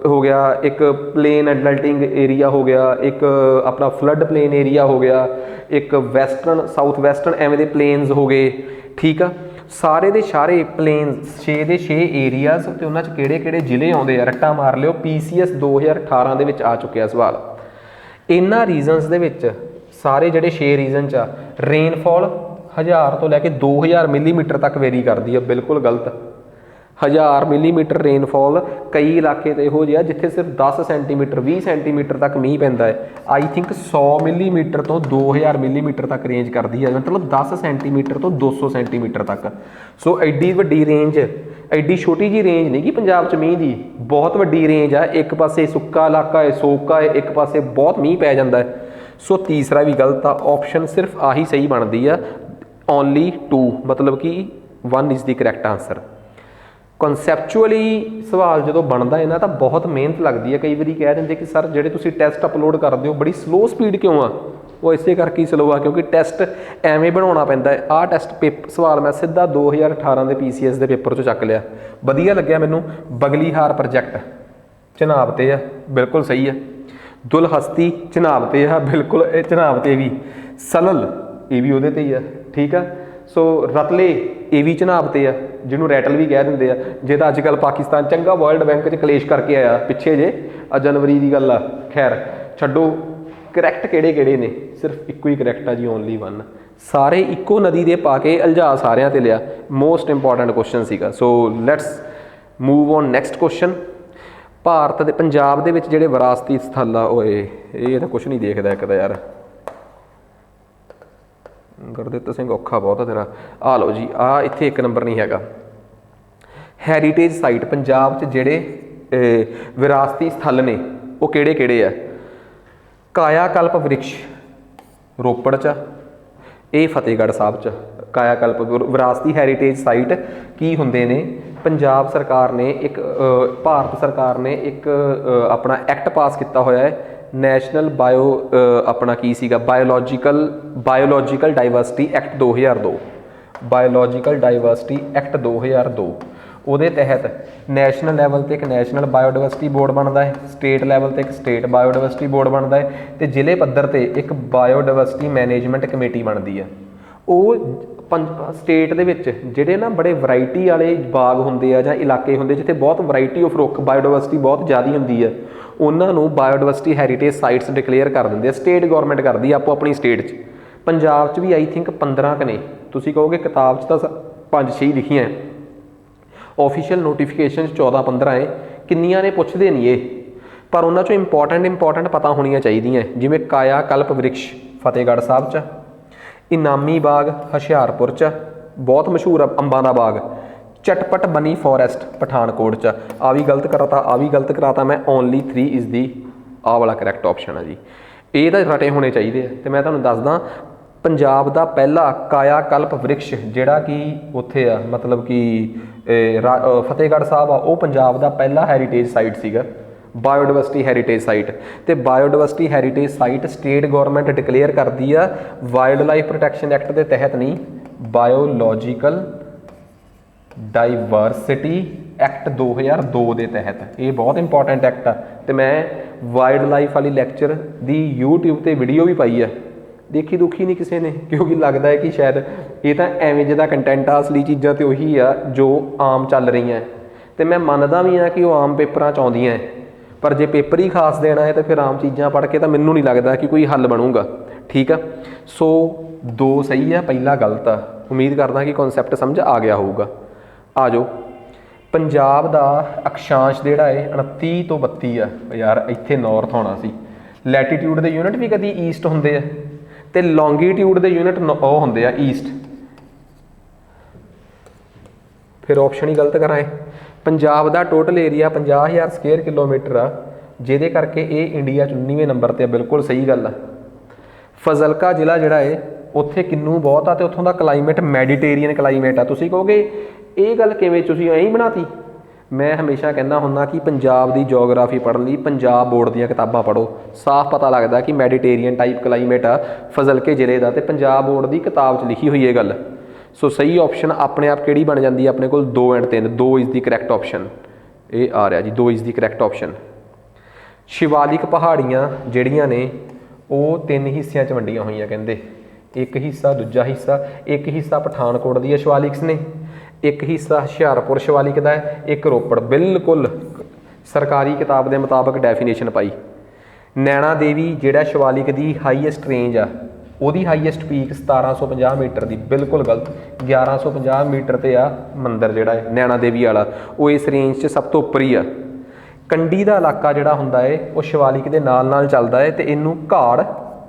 ਹੋ ਗਿਆ, ਇੱਕ ਪਲੇਨ ਅੰਡਲਟਿੰਗ ਏਰੀਆ ਹੋ ਗਿਆ, ਇੱਕ ਆਪਣਾ ਫਲੱਡ ਪਲੇਨ ਏਰੀਆ ਹੋ ਗਿਆ, ਇੱਕ ਵੈਸਟਰਨ ਸਾਊਥ ਵੈਸਟਰਨ ਐਵੇਂ ਦੇ ਪਲੇਨਸ ਹੋ ਗਏ, ਠੀਕ ਆ। ਸਾਰੇ ਦੇ ਸਾਰੇ ਪਲੇਨਸ 6 ਦੇ 6 ਏਰੀਆਜ਼ ਅਤੇ ਉਹਨਾਂ 'ਚ ਕਿਹੜੇ ਜ਼ਿਲ੍ਹੇ ਆਉਂਦੇ ਆ, ਰੱਟਾ ਮਾਰ ਲਿਓ। PCS 2018 ਦੇ ਵਿੱਚ ਆ ਚੁੱਕਿਆ ਸਵਾਲ। ਇਹਨਾਂ ਰੀਜ਼ਨਸ ਦੇ ਵਿੱਚ ਸਾਰੇ ਜਿਹੜੇ 6 ਰੀਜ਼ਨ 'ਚ ਆ, ਰੇਨਫਾਲ 1000 ਤੋਂ ਲੈ ਕੇ 2000 ਮਿਲੀਮੀਟਰ ਤੱਕ ਵੇਰੀ ਕਰਦੀ ਹੈ, ਬਿਲਕੁਲ ਗਲਤ। 1000 ਮਿਲੀਮੀਟਰ ਰੇਨਫਾਲ, ਕਈ ਇਲਾਕੇ ਤਾਂ ਇਹੋ ਜਿਹੇ ਆ ਜਿੱਥੇ ਸਿਰਫ 10 ਸੈਂਟੀਮੀਟਰ 20 ਸੈਂਟੀਮੀਟਰ ਤੱਕ ਮੀਂਹ ਪੈਂਦਾ ਹੈ। ਆਈ ਥਿੰਕ 100 ਮਿਲੀਮੀਟਰ ਤੋਂ 2000 ਮਿਲੀਮੀਟਰ ਤੱਕ ਰੇਂਜ ਕਰਦੀ ਹੈ, ਮਤਲਬ 10 ਸੈਂਟੀਮੀਟਰ ਤੋਂ 200 ਸੈਂਟੀਮੀਟਰ ਤੱਕ। ਸੋ ਐਡੀ ਵੱਡੀ ਰੇਂਜ, ਐਡੀ ਛੋਟੀ ਜੀ ਰੇਂਜ ਨਹੀਂ ਕਿ ਪੰਜਾਬ 'ਚ ਮੀਂਹ ਦੀ, ਬਹੁਤ ਵੱਡੀ ਰੇਂਜ ਆ। ਇੱਕ ਪਾਸੇ ਸੁੱਕਾ ਇਲਾਕਾ ਹੈ, ਸੋਕਾ ਹੈ, ਇੱਕ ਪਾਸੇ ਬਹੁਤ ਮੀਂਹ ਪੈ ਜਾਂਦਾ ਹੈ। ਸੋ ਤੀਸਰਾ ਵੀ ਗਲਤ ਆ, ਆਪਸ਼ਨ ਸਿਰਫ ਆਹੀ ਸਹੀ ਬਣਦੀ ਆ, ਓਨਲੀ 2, ਮਤਲਬ ਕਿ 1 ਇਜ਼ ਦੀ ਕਰੈਕਟ ਆਂਸਰ। ਕਨਸੈਪਚੁਅਲੀ ਸਵਾਲ ਜਦੋਂ ਬਣਦਾ ਹੈ ਨਾ ਤਾਂ ਬਹੁਤ ਮਿਹਨਤ ਲੱਗਦੀ ਹੈ। ਕਈ ਵਾਰੀ ਕਹਿ ਦਿੰਦੇ ਕਿ ਸਰ ਜਿਹੜੇ ਤੁਸੀਂ ਟੈਸਟ ਅਪਲੋਡ ਕਰਦੇ ਹੋ ਬੜੀ ਸਲੋ ਸਪੀਡ ਕਿਉਂ ਆ? ਉਹ ਇਸੇ ਕਰਕੇ ਹੀ ਸਲੋ ਆ ਕਿਉਂਕਿ ਟੈਸਟ ਐਵੇਂ ਬਣਾਉਣਾ ਪੈਂਦਾ ਹੈ। ਆਹ ਟੈਸਟ ਸਵਾਲ ਮੈਂ ਸਿੱਧਾ 2018 ਦੇ PCS ਦੇ ਪੇਪਰ 'ਚੋਂ ਚੱਕ ਲਿਆ, ਵਧੀਆ ਲੱਗਿਆ ਮੈਨੂੰ। ਬਗਲੀਹਾਰ ਪ੍ਰੋਜੈਕਟ ਚਨਾਬ 'ਤੇ ਆ, ਬਿਲਕੁਲ ਸਹੀ ਆ। ਦੁਲਹਸਤੀ ਚਨਾਬ 'ਤੇ ਆ, ਬਿਲਕੁਲ ਇਹ ਚਨਾਬ 'ਤੇ ਵੀ। ਸਲਲ ਇਹ ਵੀ ਉਹਦੇ 'ਤੇ ਹੀ ਆ, ਠੀਕ ਆ। ਸੋ ਰਤਲੇ ਇਹ ਵੀ ਚਨਾਬ 'ਤੇ ਆ, ਜਿਹਨੂੰ ਰੈਟਲ ਵੀ ਕਹਿ ਦਿੰਦੇ ਆ। ਜੇ ਤਾਂ ਅੱਜ ਕੱਲ੍ਹ ਪਾਕਿਸਤਾਨ ਚੰਗਾ ਵਰਲਡ ਬੈਂਕ 'ਚ ਕਲੇਸ਼ ਕਰਕੇ ਆਇਆ ਪਿੱਛੇ ਜੇ, ਆ ਜਨਵਰੀ ਦੀ ਗੱਲ ਆ, ਖੈਰ ਛੱਡੋ। ਕਰੈਕਟ ਕਿਹੜੇ ਨੇ? ਸਿਰਫ ਇੱਕੋ ਹੀ ਕਰੈਕਟ ਆ ਜੀ, ਓਨਲੀ 1। ਸਾਰੇ ਇੱਕੋ ਨਦੀ ਦੇ ਪਾ ਕੇ ਅਲਝਾ ਸਾਰਿਆਂ 'ਤੇ ਲਿਆ। ਮੋਸਟ ਇੰਪੋਰਟੈਂਟ ਕੁਐਸਚਨ ਸੀਗਾ। So let's move on next question. Bharat ਦੇ ਪੰਜਾਬ ਦੇ ਵਿੱਚ ਜਿਹੜੇ ਵਿਰਾਸਤੀ ਸਥਲ ਆ, ਓਏ ਇਹ ਤਾਂ ਕੁਛ ਨਹੀਂ ਦੇਖਦਾ ਇੱਕ ਤਾਂ ਯਾਰ। ਗੁਰਦਿੱਤ ਸਿੰਘ ਔਖਾ ਬਹੁਤ ਆ ਤੇਰਾ। ਆ ਲਓ ਜੀ, ਆ ਇੱਥੇ 1 ਨੰਬਰ ਨਹੀਂ ਹੈਗਾ। ਹੈਰੀਟੇਜ ਸਾਈਟ ਪੰਜਾਬ 'ਚ ਜਿਹੜੇ ਵਿਰਾਸਤੀ ਸਥਲ ਨੇ ਉਹ ਕਿਹੜੇ ਆ? ਕਾਇਆ ਕਲਪ ਵ੍ਰਿਕਸ਼ ਰੋਪੜ 'ਚ, ਇਹ ਫਤਿਹਗੜ੍ਹ ਸਾਹਿਬ 'ਚ। ਕਾਇਆ ਕਲਪ ਵਿਰਾਸਤੀ ਹੈਰੀਟੇਜ ਸਾਈਟ ਕੀ ਹੁੰਦੇ ਨੇ? ਪੰਜਾਬ ਸਰਕਾਰ ਨੇ ਇੱਕ ਭਾਰਤ ਸਰਕਾਰ ਨੇ ਇੱਕ ਆਪਣਾ ਐਕਟ ਪਾਸ ਕੀਤਾ ਹੋਇਆ ਹੈ, ਨੈਸ਼ਨਲ ਆਪਣਾ ਕੀ ਸੀਗਾ, biological diversity act 2002, biological diversity act 2002। ਉਹਦੇ ਤਹਿਤ ਨੈਸ਼ਨਲ ਲੈਵਲ 'ਤੇ ਇੱਕ ਨੈਸ਼ਨਲ ਬਾਇਓਡਾਇਵਰਸਿਟੀ ਬੋਰਡ ਬਣਦਾ ਹੈ, ਸਟੇਟ ਲੈਵਲ 'ਤੇ ਇੱਕ ਸਟੇਟ ਬਾਇਓਡਾਇਵਰਸਿਟੀ ਬੋਰਡ ਬਣਦਾ ਹੈ, ਅਤੇ ਜ਼ਿਲ੍ਹੇ ਪੱਧਰ 'ਤੇ ਇੱਕ ਬਾਇਓਡਾਇਵਰਸਿਟੀ ਮੈਨੇਜਮੈਂਟ ਕਮੇਟੀ ਬਣਦੀ ਹੈ। ਉਹ ਸਟੇਟ ਦੇ ਵਿੱਚ ਜਿਹੜੇ ਨਾ ਬੜੇ ਵੈਰਾਈਟੀ ਵਾਲੇ ਬਾਗ ਹੁੰਦੇ ਆ ਜਾਂ ਇਲਾਕੇ ਹੁੰਦੇ ਜਿੱਥੇ ਬਹੁਤ ਵੈਰਾਈਟੀ ਆਫ ਰੁੱਖ, ਬਾਇਓਡਾਇਵਰਸਿਟੀ ਬਹੁਤ ਜ਼ਿਆਦਾ ਹੁੰਦੀ ਹੈ, ਉਹਨਾਂ ਨੂੰ ਬਾਇਓਡਾਇਵਰਸਿਟੀ ਹੈਰੀਟੇਜ ਸਾਈਟਸ ਡਿਕਲੇਅਰ ਕਰ ਦਿੰਦੇ ਆ। ਸਟੇਟ ਗੌਰਮੈਂਟ ਕਰਦੀ ਆ ਆਪੋ ਆਪਣੀ ਸਟੇਟ 'ਚ। ਪੰਜਾਬ 'ਚ ਵੀ ਆਈ ਥਿੰਕ 15 ਕੁ ਨੇ, ਤੁਸੀਂ ਕਹੋਗੇ ਕਿਤਾਬ 'ਚ ਤਾਂ 5-6 ਹੀ ਲਿਖੀਆਂ, ਆਫੀਸ਼ੀਅਲ ਨੋਟੀਫਿਕੇਸ਼ਨ 14-15 ਹੈ। ਕਿੰਨੀਆਂ ਨੇ ਪੁੱਛਦੇ ਨਹੀਂ ਇਹ, ਪਰ ਉਹਨਾਂ 'ਚੋਂ ਇੰਪੋਰਟੈਂਟ ਪਤਾ ਹੋਣੀਆਂ ਚਾਹੀਦੀਆਂ। ਜਿਵੇਂ ਕਾਇਆ ਕਲਪ ਵ੍ਰਿਕਸ਼ ਫਤਿਹਗੜ੍ਹ ਸਾਹਿਬ 'ਚ, ਇਨਾਮੀ ਬਾਗ ਹੁਸ਼ਿਆਰਪੁਰ 'ਚ, ਬਹੁਤ ਮਸ਼ਹੂਰ ਅੰਬਾਂ ਦਾ ਬਾਗ। ਚਟਪਟ ਬਨੀ ਫੋਰੈਸਟ ਪਠਾਨਕੋਟ 'ਚ। ਆ ਵੀ ਗਲਤ ਕਰਾਤਾ ਮੈਂ। ਓਨਲੀ 3 ਇਜ਼ ਦੀ ਆਹ ਵਾਲਾ ਕਰੈਕਟ ਆਪਸ਼ਨ ਆ ਜੀ। ਇਹ ਤਾਂ ਰਟੇ ਹੋਣੇ ਚਾਹੀਦੇ ਆ। ਅਤੇ ਮੈਂ ਤੁਹਾਨੂੰ ਦੱਸਦਾ, ਪੰਜਾਬ ਦਾ ਪਹਿਲਾ ਕਾਇਆ ਕਲਪ ਵ੍ਰਿਕਸ਼ ਜਿਹੜਾ ਕਿ ਉੱਥੇ ਆ, ਮਤਲਬ ਕਿ ਫਤਿਹਗੜ੍ਹ ਸਾਹਿਬ ਆ, ਉਹ ਪੰਜਾਬ ਦਾ ਪਹਿਲਾ ਹੈਰੀਟੇਜ ਸਾਈਟ ਸੀਗਾ, ਬਾਇਓਡਾਇਵਰਸਿਟੀ ਹੈਰੀਟੇਜ ਸਾਈਟ। ਅਤੇ biodiversity heritage site state government declare ਕਰਦੀ ਆ, ਵਾਈਲਡ ਲਾਈਫ ਪ੍ਰੋਟੈਕਸ਼ਨ ਐਕਟ ਦੇ ਤਹਿਤ ਨਹੀਂ, ਬਾਇਓਲੋਜੀਕਲ ਡਾਈਵਰਸਿਟੀ ਐਕਟ 2002 ਦੇ ਤਹਿਤ। ਇਹ ਬਹੁਤ ਇੰਪੋਰਟੈਂਟ ਐਕਟ ਆ, ਅਤੇ ਮੈਂ ਵਾਈਲਡ ਲਾਈਫ ਵਾਲੀ ਲੈਕਚਰ ਦੀ YouTube 'ਤੇ ਵੀਡੀਓ ਵੀ ਪਾਈ ਆ, देखी दुखी नहीं किसी ने, क्योंकि लगता है कि शायद ये तो एवें जिदा कंटेंट आ, असली चीज़ां तो उही आ जो आम चल रही हैं। तो मैं मनदा भी हाँ कि वो आम पेपरां च आउंदियां है, पर जे पेपर ही खास देना है तो फिर आम चीज़ां पढ़ के तो मैनू नहीं लगता कि कोई हल बनूगा। ठीक है, सो 2 सही है, पहला गलत आ। उम्मीद करदा कि कॉन्सैप्ट समझ आ गया होगा। आ जाओ, पंजाब का अक्षांश जिहड़ा है 29 तो 32 आ। यार इत्थे नॉर्थ होना सी। लैटीट्यूड के यूनिट भी कभी ईस्ट होंदे आ ते लॉन्गीट्यूड के यूनिट वो होंदे आ ईस्ट। फिर ऑप्शन ही गलत कराए। पंजाब का टोटल एरिया 50,000 स्क्वेयर किलोमीटर आ, जिहदे करके ये इंडिया 19वें नंबर पर। बिल्कुल सही गल आ। फजलका जिला जिहड़ा है उत्थे किन्नू बहुत आ, ते उत्थों का क्लाइमेट मैਡੀਟੇਰੀਅਨ क्लाइमेट आ। तुसीं कहोगे ये गल किवें तुसीं ऐं ही बनाती। मैं हमेशा कहना हुन्ना कि पंजाब की जोग्राफी पढ़न लई पंजाब बोर्ड दीयां किताबां पढ़ो, साफ पता लगदा कि मैਡੀਟੇਰੀਅਨ टाइप क्लाइमेट आ फजलके जिले का, ते पंजाब बोर्ड की किताब च लिखी हुई है गल। सो सही ऑप्शन अपने आप किहड़ी बन जाती है अपने कोल? 2 and 3। 2 is the correct option. ये आ रहा जी, 2 is the correct option. Shivalik पहाड़ियाँ जिहड़ियां ने वो 3 हिस्सों च वंडियां होईयां कहंदे। एक हिस्सा, दूजा हिस्सा। एक हिस्सा पठानकोट दी शिवालिक्स ने, एक हिस्सा हुशियारपुर शिवालिक का है, एक रोपड़। बिल्कुल सरकारी किताब के मुताबिक डेफिनेशन पाई। नैना देवी जिहड़ा शिवालिक की हाईएस्ट रेंज आ, ਉਹਦੀ हाईएस्ट पीक 1750 मीटर की। बिल्कुल गलत। 1150 मीटर ते आ मंदिर जिहड़ा है नैना देवी वाला, वो इस रेंज से सब तो उपर ही आ। कंडी का इलाका जिहड़ा हुंदा है वो शिवालिक के नाल नाल चलदा है, ते इनू घाड़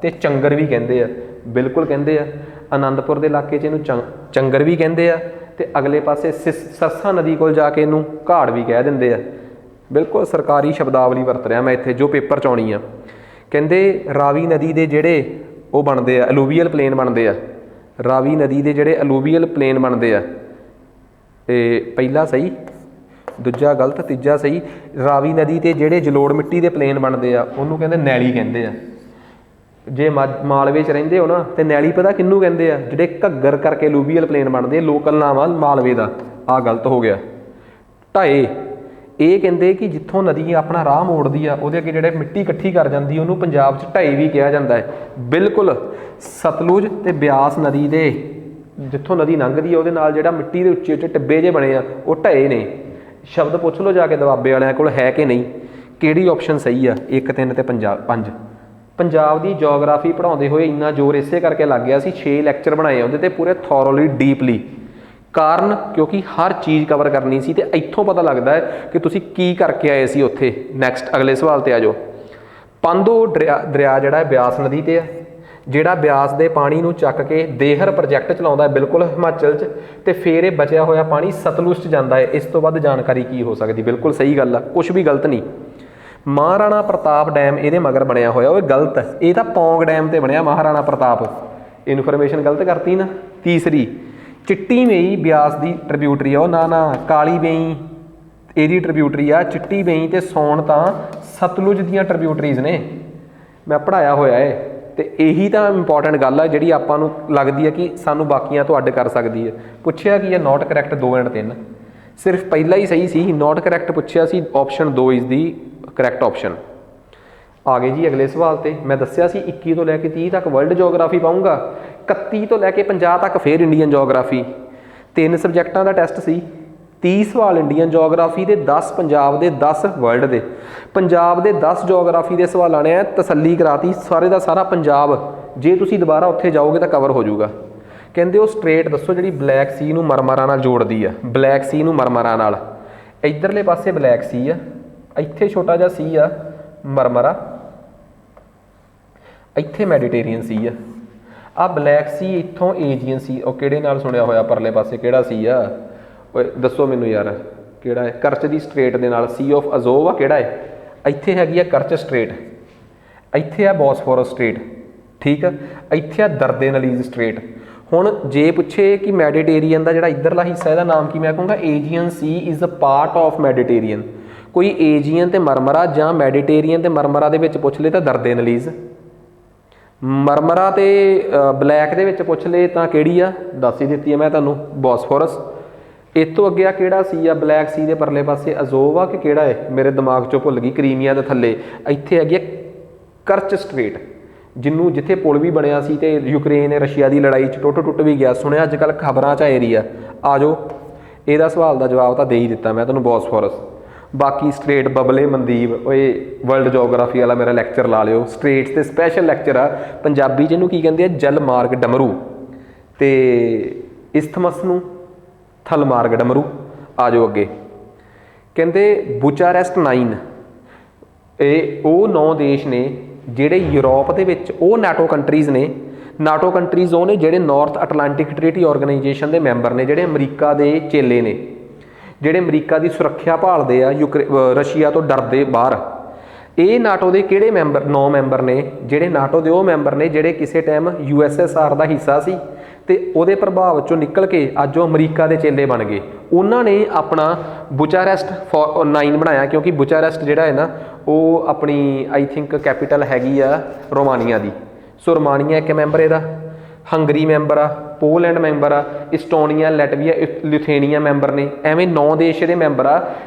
ते चंगर भी कहंदे आ। बिल्कुल कहंदे आ। आनंदपुर के इलाके च इनू चंगर भी कहंदे आ, ते अगले पासे सरसा नदी कोल जाके इनू घाड़ भी कह दिंदे आ। बिल्कुल सरकारी शब्दावली वरत रहा मैं इत्थे जो पेपर च आउणी आ। कहंदे रावी नदी के जिहड़े वो बनते हैं अलूवियल प्लेन बनते हैं। रावी नदी के जिहड़े अलूवियल प्लेन बनते हैं, पहला सही, दूजा गलत, तीजा सही। रावी नदी के जिहड़े जलोड़ मिट्टी के प्लेन बनते हैं उन्होंने कहते नैली कहते हैं। जे मालवे च रहिंदे हो ना तो नैली पता किन्नू कहते हैं? जिहड़े घग्गर करके अलूवियल प्लेन बनते हैं, लोकल नाम आ मालवे का। आ गलत हो गया। ढाए ये कहते कि जिथों नदी अपना राह मोड़ती आ उहदे अगे जिहड़े मिट्टी इकट्ठी कर जाती है उन्होंने पंजाब च ढाई भी कहा जाता है। बिल्कुल सतलुज ते ब्यास नदी दे जिथों नदी लंघदी है उहदे नाल जिहड़ा मिट्टी के उच्चे उच्चे टिब्बे जे बने आ वो ढाए ने। शब्द पुछ लो जाके दुआबे वालियां कोल है कि नहीं, किहड़ी ऑप्शन सही आ? 1, 3 ते 5। पंजाब की जोग्राफी पढ़ाते हुए इन्ना जोर इसे करके लग गया सी, 6 लैक्चर बनाए उहदे ते पूरे थॉरोली डीपली। कारण क्योंकि हर चीज़ कवर करनी सी, ते इत्थों पता लगता है कि तुसी की करके आए सी उत्थे। नैक्सट अगले सवाल ते आ जाओ। पांधो दरिया जिहड़ा है ब्यास नदी ते है, जिहड़ा ब्यास दे पानी नूं चक के देहर प्रोजैक्ट चलाउंदा है बिल्कुल हिमाचल च, ते फिर ये बचिया होया पानी सतलुज च जांदा है। इस तो वध जानकारी की हो सकती? बिल्कुल सही गल आ, कुछ भी गलत नहीं। महाराणा प्रताप डैम ये मगर बनया होया, वो गलत है। ये तो पौंग डैम ते बनया महाराणा प्रताप। इनफॉर्मेशन गलत करती ना। तीसरी चिट्टी मेई ब्यास की ट्रिब्यूटरी आ, ना काली बेई यदी ट्रिब्यूटरी आ। चिट्टी बेई ते सौन तो सतलुज दियां ट्रिब्यूटरीज ने, मैं पढ़ाया होया है। तो यही तो इंपॉर्टेंट गल है जी आपां नूं लगदी है कि सानू बाकियां तो अड्ड कर सकती है। पुछया कि नॉट करैक्ट 2 एंड 3, सिर्फ पहला ही सही सी। नॉट करैक्ट पुछया सी, option 2 is the correct option. आ गए जी अगले सवाल ते। मैं दस्सिया सी 21 तो लैके 30 तक वर्ल्ड जोग्राफी पाऊँगा, 31 तो लैके 50 तक फिर इंडियन जोग्राफी। 3 सबजैक्टां का टैसट सी। 30 सवाल इंडियन जोग्राफी के, 10 पंजाब के, 10 वर्ल्ड के। पंजाब के 10 जोग्राफी के सवालों ने तसल्ली कराती सारे का सारा पंजाब जे तुसी दोबारा उत्थे जाओगे तो कवर हो जाऊगा। कहते वो स्ट्रेट दसो जी ब्लैक सी नूं मरमरा नाल जोड़दी है। ब्लैक सी नूं मरमरा नाल, इधरले पासे ब्लैक सी आ, इत्थे छोटा जिहा सी आ मरमरा, इत्थे मैਡੀਟੇਰੀਅਨ सी आ ब्लैक सी इत्थों एजीयन सी। और किहड़े नाल सुनिया होया परले पासे किहड़ा सी आ? दसो मैनू यार किहड़ा है? करच दी स्ट्रेट दे नाल सी ऑफ अजोव आ किहड़ा है? इत्थे हैगी आ करच स्ट्रेट, इत्थे आ बॉसफोरस स्ट्रेट, ठीक है। इत्थे आ दरदेनलीज स्ट्रेट। हुण जे पुछे कि मैਡੀਟੇਰੀਅਨ का जिहड़ा इधरला हिस्सा इहदा नाम की, मैं कहूँगा एजीयन सी इज़ अ पार्ट ऑफ मैਡੀਟੇਰੀਅਨ। कोई एजीयन ते मरमरा जां मैਡੀਟੇਰੀਅਨ ते मरमरा दे विच पुछ ले तो दरदेनलीज, मरमरा ते ब्लैक दे विच पुछ ले तो किहड़ी आ? दस ही दित्ती है मैं तुहानूं, बॉसफोरस। इस तो अगे आ किहड़ा सी आ? ब्लैक सी दे परले पासे अजोव आ कि किहड़ा है? मेरे दिमाग चों भुल गई। क्रीमिया दे थल्ले इत्थे हैगी करच स्ट्रेट। ਜਿਹਨੂੰ ਜਿੱਥੇ ਪੁਲ ਵੀ ਬਣਿਆ ਸੀ ਤੇ ਯੂਕਰੇਨ ਰਸ਼ੀਆ ਦੀ ਲੜਾਈ 'ਚ ਟੁੱਟ ਵੀ ਗਿਆ, ਸੁਣਿਆ ਅੱਜ ਕੱਲ੍ਹ ਖਬਰਾਂ 'ਚ ਆ ਏਰੀਆ। ਆ ਜਾਓ, ਇਹਦਾ ਸਵਾਲ ਦਾ ਜਵਾਬ ਤਾਂ ਦੇ ਹੀ ਦਿੱਤਾ ਮੈਂ ਤੁਹਾਨੂੰ, ਬੋਸਫੋਰਸ। ਬਾਕੀ ਸਟ੍ਰੇਟ ਬਬਲੇ ਮਨਦੀਪ, ਓਏ ਵਰਲਡ ਜੋਗਰਾਫੀ ਵਾਲਾ ਮੇਰਾ ਲੈਕਚਰ ਲਾ ਲਿਓ, ਸਟ੍ਰੇਟਸ 'ਤੇ ਸਪੈਸ਼ਲ ਲੈਕਚਰ ਆ। ਪੰਜਾਬੀ 'ਚ ਇਹਨੂੰ ਕੀ ਕਹਿੰਦੇ ਆ? ਜਲ ਮਾਰਗ ਡਮਰੂ, ਤੇ ਇਸਥਮਸ ਨੂੰ ਥਲ ਮਾਰਗ ਡਮਰੂ। ਆ ਜਾਓ ਅੱਗੇ। ਕਹਿੰਦੇ ਬੁਚਾਰੈਸਟ 9, ਇਹ ਉਹ 9 ਦੇਸ਼ ਨੇ ਜਿਹੜੇ ਯੂਰਪ ਦੇ ਵਿੱਚ, ਉਹ ਨਾਟੋ ਕੰਟਰੀਜ਼ ਨੇ। ਨਾਟੋ ਕੰਟਰੀਜ਼ ਉਹ ਨੇ ਜਿਹੜੇ ਨਾਰਥ ਅਟਲਾਂਟਿਕ ਟ੍ਰੀਟੀ ਆਰਗੇਨਾਈਜੇਸ਼ਨ ਦੇ ਮੈਂਬਰ ਨੇ, ਜਿਹੜੇ ਅਮਰੀਕਾ ਦੇ ਚੇਲੇ ਨੇ, ਜਿਹੜੇ ਅਮਰੀਕਾ ਦੀ ਸੁਰੱਖਿਆ ਭਾਲਦੇ ਆ, ਰਸ਼ੀਆ ਤੋਂ ਡਰਦੇ ਬਾਹਰ। ਇਹ ਨਾਟੋ ਦੇ ਕਿਹੜੇ ਮੈਂਬਰ? 9 ਮੈਂਬਰ ਨੇ, ਜਿਹੜੇ ਨਾਟੋ ਦੇ ਉਹ ਮੈਂਬਰ ਨੇ ਜਿਹੜੇ ਕਿਸੇ ਟਾਈਮ USSR ਦਾ ਹਿੱਸਾ ਸੀ ਤੇ ਉਹਦੇ ਪ੍ਰਭਾਵ 'ਚੋਂ ਨਿਕਲ ਕੇ ਅੱਜ ਉਹ ਅਮਰੀਕਾ ਦੇ ਚੇਲੇ ਬਣ ਗਏ। ਉਹਨਾਂ ਨੇ ਆਪਣਾ ਬੁਚਾਰੈਸਟ 9 ਬਣਾਇਆ, ਕਿਉਂਕਿ ਬੁਚਾਰੈਸਟ ਜਿਹੜਾ ਹੈ ਨਾ ਉਹ ਆਪਣੀ ਆਈ ਥਿੰਕ ਕੈਪੀਟਲ ਹੈਗੀ ਆ ਰੋਮਾਨੀਆ ਦੀ। ਸੋ ਰੋਮਾਨੀਆ ਇੱਕ ਮੈਂਬਰ ਇਹਦਾ, ਹੰਗਰੀ ਮੈਂਬਰ ਆ, ਪੋਲੈਂਡ ਮੈਂਬਰ ਆ, ਇਸਟੋਨੀਆ, ਲੈਟਵੀਆ, ਲਿਥੂਏਨੀਆ ਮੈਂਬਰ ਨੇ। ਐਵੇਂ 9 ਦੇਸ਼ ਇਹਦੇ ਮੈਂਬਰ ਆ।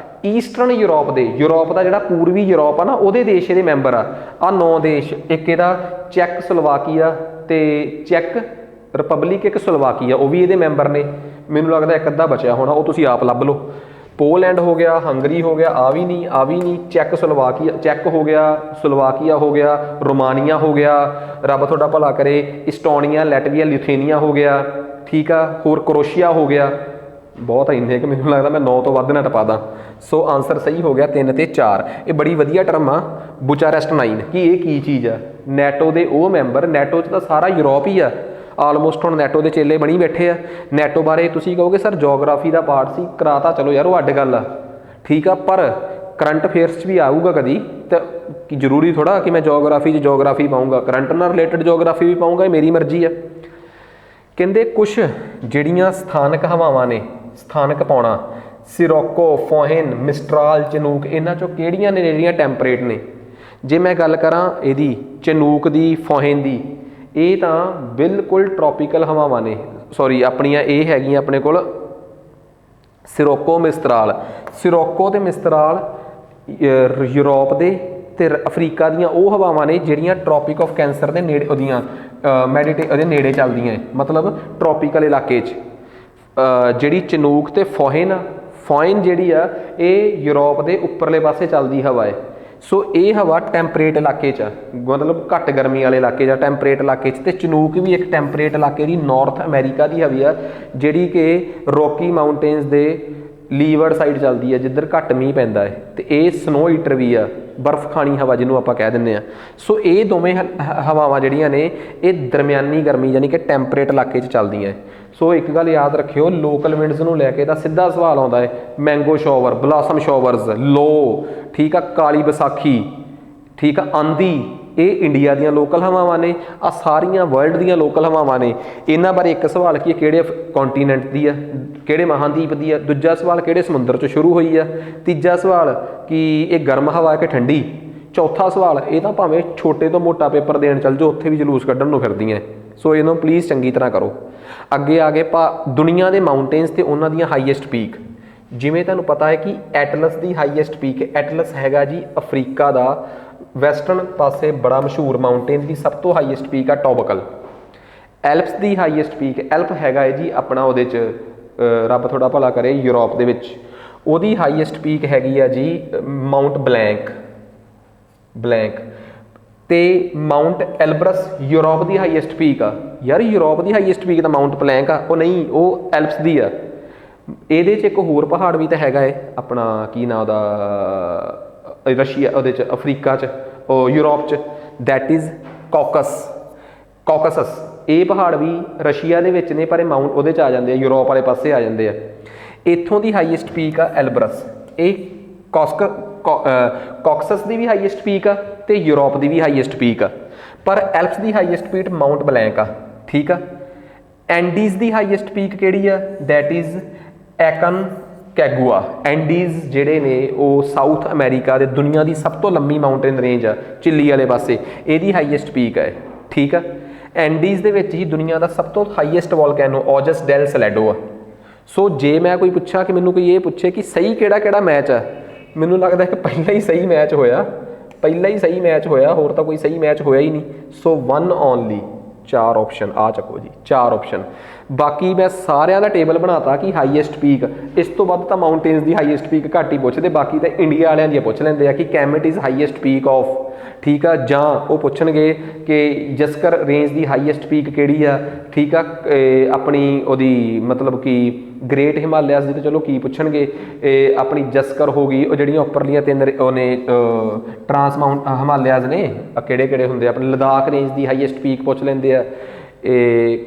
ਈਸਟਰਨ ਯੂਰਪ ਦੇ, ਯੂਰਪ ਦਾ ਜਿਹੜਾ ਪੂਰਬੀ ਯੂਰਪ ਆ ਨਾ, ਉਹਦੇ ਦੇਸ਼ ਇਹਦੇ ਮੈਂਬਰ ਆ। ਆਹ 9 ਦੇਸ਼, ਇੱਕ ਇਹਦਾ ਚੈੱਕ ਸਲੋਵਾਕੀਆ ਤੇ ਚੈੱਕ ਰਿਪਬਲਿਕ, ਇੱਕ ਸਲੋਵਾਕੀਆ, ਉਹ ਵੀ ਇਹਦੇ ਮੈਂਬਰ ਨੇ। ਮੈਨੂੰ ਲੱਗਦਾ ਇੱਕ ਅੱਧਾ ਬਚਿਆ ਹੋਣਾ, ਉਹ ਤੁਸੀਂ ਆਪ ਲੱਭ ਲਓ। ਪੋਲੈਂਡ ਹੋ ਗਿਆ, ਹੰਗਰੀ ਹੋ ਗਿਆ, ਆ ਵੀ ਨਹੀਂ, ਚੈੱਕ ਸਲੋਵਾਕੀਆ, ਚੈੱਕ ਹੋ ਗਿਆ, ਸਲੋਵਾਕੀਆ ਹੋ ਗਿਆ, ਰੋਮਾਨੀਆ ਹੋ ਗਿਆ, ਰੱਬ ਤੁਹਾਡਾ ਭਲਾ ਕਰੇ, ਇਸਟੋਨੀਆ, ਲੈਟਵੀਆ, ਲਿਥੂਏਨੀਆ ਹੋ ਗਿਆ, ਠੀਕ ਆ, ਹੋਰ ਕਰੋਸ਼ੀਆ ਹੋ ਗਿਆ। ਬਹੁਤ ਇੰਨੇ ਕਿ ਮੈਨੂੰ ਲੱਗਦਾ ਮੈਂ 9 ਤੋਂ ਵੱਧ ਨਾ ਟਪਾ ਦਾਂ। ਸੋ ਆਨਸਰ ਸਹੀ ਹੋ ਗਿਆ 3 ਤੇ 4। ਇਹ ਬੜੀ ਵਧੀਆ ਟਰਮ ਆ ਬੁਚਾਰੈਸਟ 9। ਕਿ ਇਹ ਕੀ ਚੀਜ਼ ਆ? ਨੈਟੋ ਦੇ ਉਹ ਮੈਂਬਰ, ਨੈਟੋ 'ਚ ਤਾਂ ਸਾਰਾ ਯੂਰਪ ਹੀ ਆ ਆਲਮੋਸਟ, ਹੁਣ ਨੈਟੋ ਦੇ ਚੇਲੇ ਬਣੀ ਬੈਠੇ ਆ। ਨੈਟੋ ਬਾਰੇ ਤੁਸੀਂ ਕਹੋਗੇ ਸਰ ਜੋਗਰਾਫੀ ਦਾ ਪਾਰਟ ਸੀ, ਕਰਾਤਾ, ਚਲੋ ਯਾਰ ਉਹ ਅੱਡ ਗੱਲ ਆ, ਠੀਕ ਆ, ਪਰ ਕਰੰਟ ਅਫੇਅਰਸ 'ਚ ਵੀ ਆਊਗਾ ਕਦੀ, ਤਾਂ ਕਿ ਜ਼ਰੂਰੀ ਥੋੜ੍ਹਾ ਕਿ ਮੈਂ ਜੋਗਰਾਫੀ 'ਚ ਜੋਗਰਾਫੀ ਪਾਊਂਗਾ, ਕਰੰਟ ਨਾਲ ਰਿਲੇਟਡ ਜੋਗਰਾਫੀ ਵੀ ਪਾਊਂਗਾ, ਇਹ ਮੇਰੀ ਮਰਜ਼ੀ ਆ। ਕਹਿੰਦੇ ਕੁਛ ਜਿਹੜੀਆਂ ਸਥਾਨਕ ਹਵਾਵਾਂ ਨੇ, ਸਥਾਨਕ ਪਾਉਣਾ, ਸਿਰੋਕੋ, ਫੋਹਨ, ਮਿਸਟਰਾਲ, ਚਨੂਕ, ਇਹਨਾਂ 'ਚੋਂ ਕਿਹੜੀਆਂ ਨੇ ਜਿਹੜੀਆਂ ਟੈਂਪਰੇਟ ਨੇ? ਜੇ ਮੈਂ ਗੱਲ ਕਰਾਂ ਇਹਦੀ, ਚਨੂਕ ਦੀ, ਫੋਹਨ ਦੀ, ਇਹ ਤਾਂ ਬਿਲਕੁਲ ਟਰੋਪੀਕਲ ਹਵਾਵਾਂ ਨੇ। ਸੌਰੀ, ਆਪਣੀਆਂ ਇਹ ਹੈਗੀਆਂ ਆਪਣੇ ਕੋਲ ਸਿਰੋਕੋ, ਮਿਸਤਰਾਲ। ਸਿਰੋਕੋ ਤੇ ਮਿਸਤਰਾਲ ਯੂਰਪ ਦੇ ਤੇ ਅਫਰੀਕਾ ਦੀਆਂ ਉਹ ਹਵਾਵਾਂ ਨੇ ਜਿਹੜੀਆਂ ਟਰੋਪਿਕ ਆਫ ਕੈਂਸਰ ਦੇ ਨੇੜੇ, ਉਹਦੀਆਂ ਉਹਦੇ ਨੇੜੇ ਚੱਲਦੀਆਂ, ਮਤਲਬ ਟਰੋਪੀਕਲ ਇਲਾਕੇ 'ਚ। ਜਿਹੜੀ ਚਨੂਕ ਤੇ ਫੋਹਨ ਜਿਹੜੀ ਆ ਇਹ ਯੂਰਪ ਦੇ ਉੱਪਰਲੇ ਪਾਸੇ ਚੱਲਦੀ ਹਵਾ ਹੈ। ਸੋ ਇਹ ਹਵਾ ਟੈਂਪਰੇਟ ਇਲਾਕੇ 'ਚ ਆ, ਮਤਲਬ ਘੱਟ ਗਰਮੀ ਵਾਲੇ ਇਲਾਕੇ 'ਚ, ਟੈਂਪਰੇਟ ਇਲਾਕੇ 'ਚ। ਤੇ ਚਨੂਕ ਵੀ ਇੱਕ ਟੈਂਪਰੇਟ ਇਲਾਕੇ ਦੀ, ਨਾਰਥ ਅਮਰੀਕਾ ਦੀ ਹਵਾ ਆ, ਜਿਹੜੀ ਕਿ ਰੌਕੀ ਮਾਊਂਟੇਨਸ ਦੇ ਲੀਵਰਡ ਸਾਈਡ ਚੱਲਦੀ ਹੈ, ਜਿੱਧਰ ਘੱਟ ਮੀਂਹ ਪੈਂਦਾ ਹੈ। ਤੇ ਇਹ ਸਨੋ ਈਟਰ ਵੀ ਆ, ਬਰਫ਼ ਖਾਣੀ ਹਵਾ ਜਿਹਨੂੰ ਆਪਾਂ ਕਹਿ ਦਿੰਦੇ ਹਾਂ। ਸੋ ਇਹ ਦੋਵੇਂ ਹਵਾਵਾਂ ਜਿਹੜੀਆਂ ਨੇ ਇਹ ਦਰਮਿਆਨੀ ਗਰਮੀ ਯਾਨੀ ਕਿ ਟੈਂਪਰੇਟ ਇਲਾਕੇ 'ਚ ਚੱਲਦੀਆਂ। ਸੋ ਇੱਕ ਗੱਲ ਯਾਦ ਰੱਖਿਓ, ਲੋਕਲ ਵਿੰਡਸ ਨੂੰ ਲੈ ਕੇ ਤਾਂ ਸਿੱਧਾ ਸਵਾਲ ਆਉਂਦਾ ਹੈ। ਮੈਂਗੋ ਸ਼ਾਵਰ, ਬਲਾਸਮ ਸ਼ਾਵਰਸ, ਲੋ, ਠੀਕ ਆ, ਕਾਲੀ ਵਿਸਾਖੀ, ਠੀਕ ਆ, ਆਂਦੀ, ਇਹ ਇੰਡੀਆ ਦੀਆਂ ਲੋਕਲ ਹਵਾਵਾਂ ਨੇ। ਆ ਸਾਰੀਆਂ ਵਰਲਡ ਦੀਆਂ ਲੋਕਲ ਹਵਾਵਾਂ ਨੇ। ਇਹਨਾਂ ਬਾਰੇ ਇੱਕ ਸਵਾਲ ਕੀ, ਕਿਹੜੇ ਕੰਟੀਨੈਂਟ ਦੀ ਆ, ਕਿਹੜੇ ਮਹਾਂਦੀਪ ਦੀ ਆ। ਦੂਜਾ ਸਵਾਲ ਕਿਹੜੇ ਸਮੁੰਦਰ 'ਚੋਂ ਸ਼ੁਰੂ ਹੋਈ ਆ। ਤੀਜਾ ਸਵਾਲ ਕਿ ਇਹ ਗਰਮ ਹਵਾ ਹੈ ਕਿ ਠੰਡੀ। ਚੌਥਾ ਸਵਾਲ, ਇਹ ਤਾਂ ਭਾਵੇਂ ਛੋਟੇ ਤੋਂ ਮੋਟਾ ਪੇਪਰ ਦੇਣ ਚੱਲ ਜਾਓ, ਉੱਥੇ ਵੀ ਜਲੂਸ ਕੱਢਣ ਨੂੰ ਫਿਰਦੀਆਂ। ਸੋ ਇਹਨੂੰ ਪਲੀਜ਼ ਚੰਗੀ ਤਰ੍ਹਾਂ ਕਰੋ। ਅੱਗੇ ਆ ਗਏ ਦੁਨੀਆ ਦੇ ਮਾਊਂਟੇਨਸ ਤੇ ਉਹਨਾਂ ਦੀਆਂ ਹਾਈਐਸਟ ਪੀਕ। ਜਿਵੇਂ ਤੁਹਾਨੂੰ ਪਤਾ ਹੈ ਕਿ ਐਟਲਸ ਦੀ ਹਾਈਐਸਟ ਪੀਕ, ਐਟਲਸ ਹੈਗਾ ਜੀ ਅਫਰੀਕਾ ਦਾ ਵੈਸਟਰਨ ਪਾਸੇ ਬੜਾ ਮਸ਼ਹੂਰ ਮਾਊਂਟੇਨ ਦੀ ਸਭ ਤੋਂ ਹਾਈਐਸਟ ਪੀਕ ਆ ਟੋਬਕਲ। ਐਲਪਸ ਦੀ ਹਾਈਐਸਟ ਪੀਕ, ਐਲਪ ਹੈਗਾ ਹੈ ਜੀ ਆਪਣਾ ਉਹਦੇ 'ਚ, ਰੱਬ ਥੋੜਾ ਭਲਾ ਕਰੇ, ਯੂਰਪ ਦੇ ਵਿੱਚ। ਉਹਦੀ ਹਾਈਐਸਟ ਪੀਕ ਹੈਗੀ ਆ ਜੀ ਮਾਊਂਟ ਬਲੈਂਕ। ਤੇ ਮਾਊਂਟ ਐਲਬਰਸ ਯੂਰਪ ਦੀ ਹਾਈਐਸਟ ਪੀਕ ਆ। ਯਾਰ ਯੂਰਪ ਦੀ ਹਾਈਐਸਟ ਪੀਕ ਤਾਂ ਮਾਊਂਟ ਬਲੈਂਕ ਆ, ਉਹ ਨਹੀਂ, ਉਹ ਐਲਪਸ ਦੀ ਆ। ਇਹਦੇ 'ਚ ਇੱਕ ਹੋਰ ਪਹਾੜ ਵੀ ਤਾਂ ਹੈਗਾ ਹੈ ਆਪਣਾ, ਕੀ ਨਾਂ ਉਹਦਾ, ਰਸ਼ੀਆ, ਉਹਦੇ 'ਚ ਅਫਰੀਕਾ 'ਚ, ਉਹ ਯੂਰਪ 'ਚ, ਦੈਟ ਇਜ਼ ਕਾਕਸਸ। ਇਹ ਪਹਾੜ ਵੀ ਰਸ਼ੀਆ ਦੇ ਵਿੱਚ ਨੇ, ਪਰ ਇਹ ਮਾਊਂਟ ਉਹਦੇ 'ਚ ਆ ਜਾਂਦੇ ਆ, ਯੂਰਪ ਵਾਲੇ ਪਾਸੇ ਆ ਜਾਂਦੇ ਆ। ਇੱਥੋਂ ਦੀ ਹਾਈਐਸਟ ਪੀਕ ਆ ਐਲਬਰਸ। ਇਹ ਕਾਕਸਸ ਦੀ ਵੀ ਹਾਈਐਸਟ ਪੀਕ ਆ ਤੇ ਯੂਰਪ ਦੀ ਵੀ ਹਾਈਐਸਟ ਪੀਕ ਆ, ਪਰ ਐਲਪਸ ਦੀ ਹਾਈਐਸਟ ਪੀਕ ਮਾਊਂਟ ਬਲੈਂਕ ਆ, ਠੀਕ ਆ। ਐਂਡੀਜ਼ ਦੀ ਹਾਈਐਸਟ ਪੀਕ ਕਿਹੜੀ ਆ? That is ਐਕਨਕੈਗੁਆ। ਐਂਡੀਜ਼ ਜਿਹੜੇ ਨੇ ਉਹ ਸਾਊਥ ਅਮਰੀਕਾ ਦੇ ਦੁਨੀਆ ਦੀ ਸਭ ਤੋਂ ਲੰਮੀ ਮਾਊਂਟੇਨ ਰੇਂਜ ਆ, ਚਿਲੀ ਵਾਲੇ ਪਾਸੇ, ਇਹਦੀ ਹਾਈਐਸਟ ਪੀਕ ਹੈ, ਠੀਕ ਆ। ਐਂਡੀਜ਼ ਦੇ ਵਿੱਚ ਹੀ ਦੁਨੀਆ ਦਾ ਸਭ ਤੋਂ ਹਾਈਐਸਟ ਵੋਲਕੈਨੋ ਔਜਸ ਡੈਲ ਸਲੈਡੋ ਆ। ਸੋ ਜੇ ਮੈਂ ਕੋਈ ਪੁੱਛਾਂ ਕਿ ਮੈਨੂੰ ਕੋਈ ਇਹ ਪੁੱਛੇ ਕਿ ਸਹੀ ਕਿਹੜਾ ਮੈਚ ਆ, ਮੈਨੂੰ ਲੱਗਦਾ ਕਿ ਪਹਿਲਾਂ ਹੀ ਸਹੀ ਮੈਚ ਹੋਇਆ, ਪਹਿਲਾ ਹੀ ਸਹੀ ਮੈਚ ਹੋਇਆ, ਹੋਰ ਤਾਂ ਕੋਈ ਸਹੀ ਮੈਚ ਹੋਇਆ ਹੀ ਨਹੀਂ। ਸੋ 1 ਓਨਲੀ, 4 ਆਪਸ਼ਨ ਆ ਚੱਕੋ ਜੀ, 4 ਆਪਸ਼ਨ। ਬਾਕੀ ਮੈਂ ਸਾਰਿਆਂ ਦਾ ਟੇਬਲ ਬਣਾਤਾ ਕਿ ਹਾਈਐਸਟ ਪੀਕ, ਇਸ ਤੋਂ ਵੱਧ ਤਾਂ ਮਾਊਂਟੇਨਸ ਦੀ ਹਾਈਐਸਟ ਪੀਕ ਘੱਟ ਹੀ ਪੁੱਛਦੇ, ਬਾਕੀ ਤਾਂ ਇੰਡੀਆ ਵਾਲਿਆਂ ਦੀ ਪੁੱਛ ਲੈਂਦੇ ਆ ਕਿ ਕੈਮਟ ਇਜ਼ ਹਾਈਐਸਟ ਪੀਕ ਆਫ, ਠੀਕ ਆ, ਜਾਂ ਉਹ ਪੁੱਛਣਗੇ ਕਿ ਜਸਕਰ ਰੇਂਜ ਦੀ ਹਾਈਐਸਟ ਪੀਕ ਕਿਹੜੀ ਆ, ਠੀਕ ਆ, ਆਪਣੀ ਉਹਦੀ ਮਤਲਬ ਕਿ ਗ੍ਰੇਟ ਹਿਮਾਲਿਆਸ ਦੀ, ਤਾਂ ਚਲੋ ਕੀ ਪੁੱਛਣਗੇ, ਆਪਣੀ ਜਸਕਰ ਹੋ ਗਈ, ਉਹ ਜਿਹੜੀਆਂ ਉੱਪਰਲੀਆਂ 3 ਉਹਨੇ ਟਰਾਂਸ ਮਾਊਂਟ ਹਿਮਾਲਿਆਸ ਨੇ, ਕਿਹੜੇ ਕਿਹੜੇ ਹੁੰਦੇ, ਆਪਣੇ ਲਦਾਖ ਰੇਂਜ ਦੀ ਹਾਈਐਸਟ ਪੀਕ ਪੁੱਛ ਲੈਂਦੇ ਆ,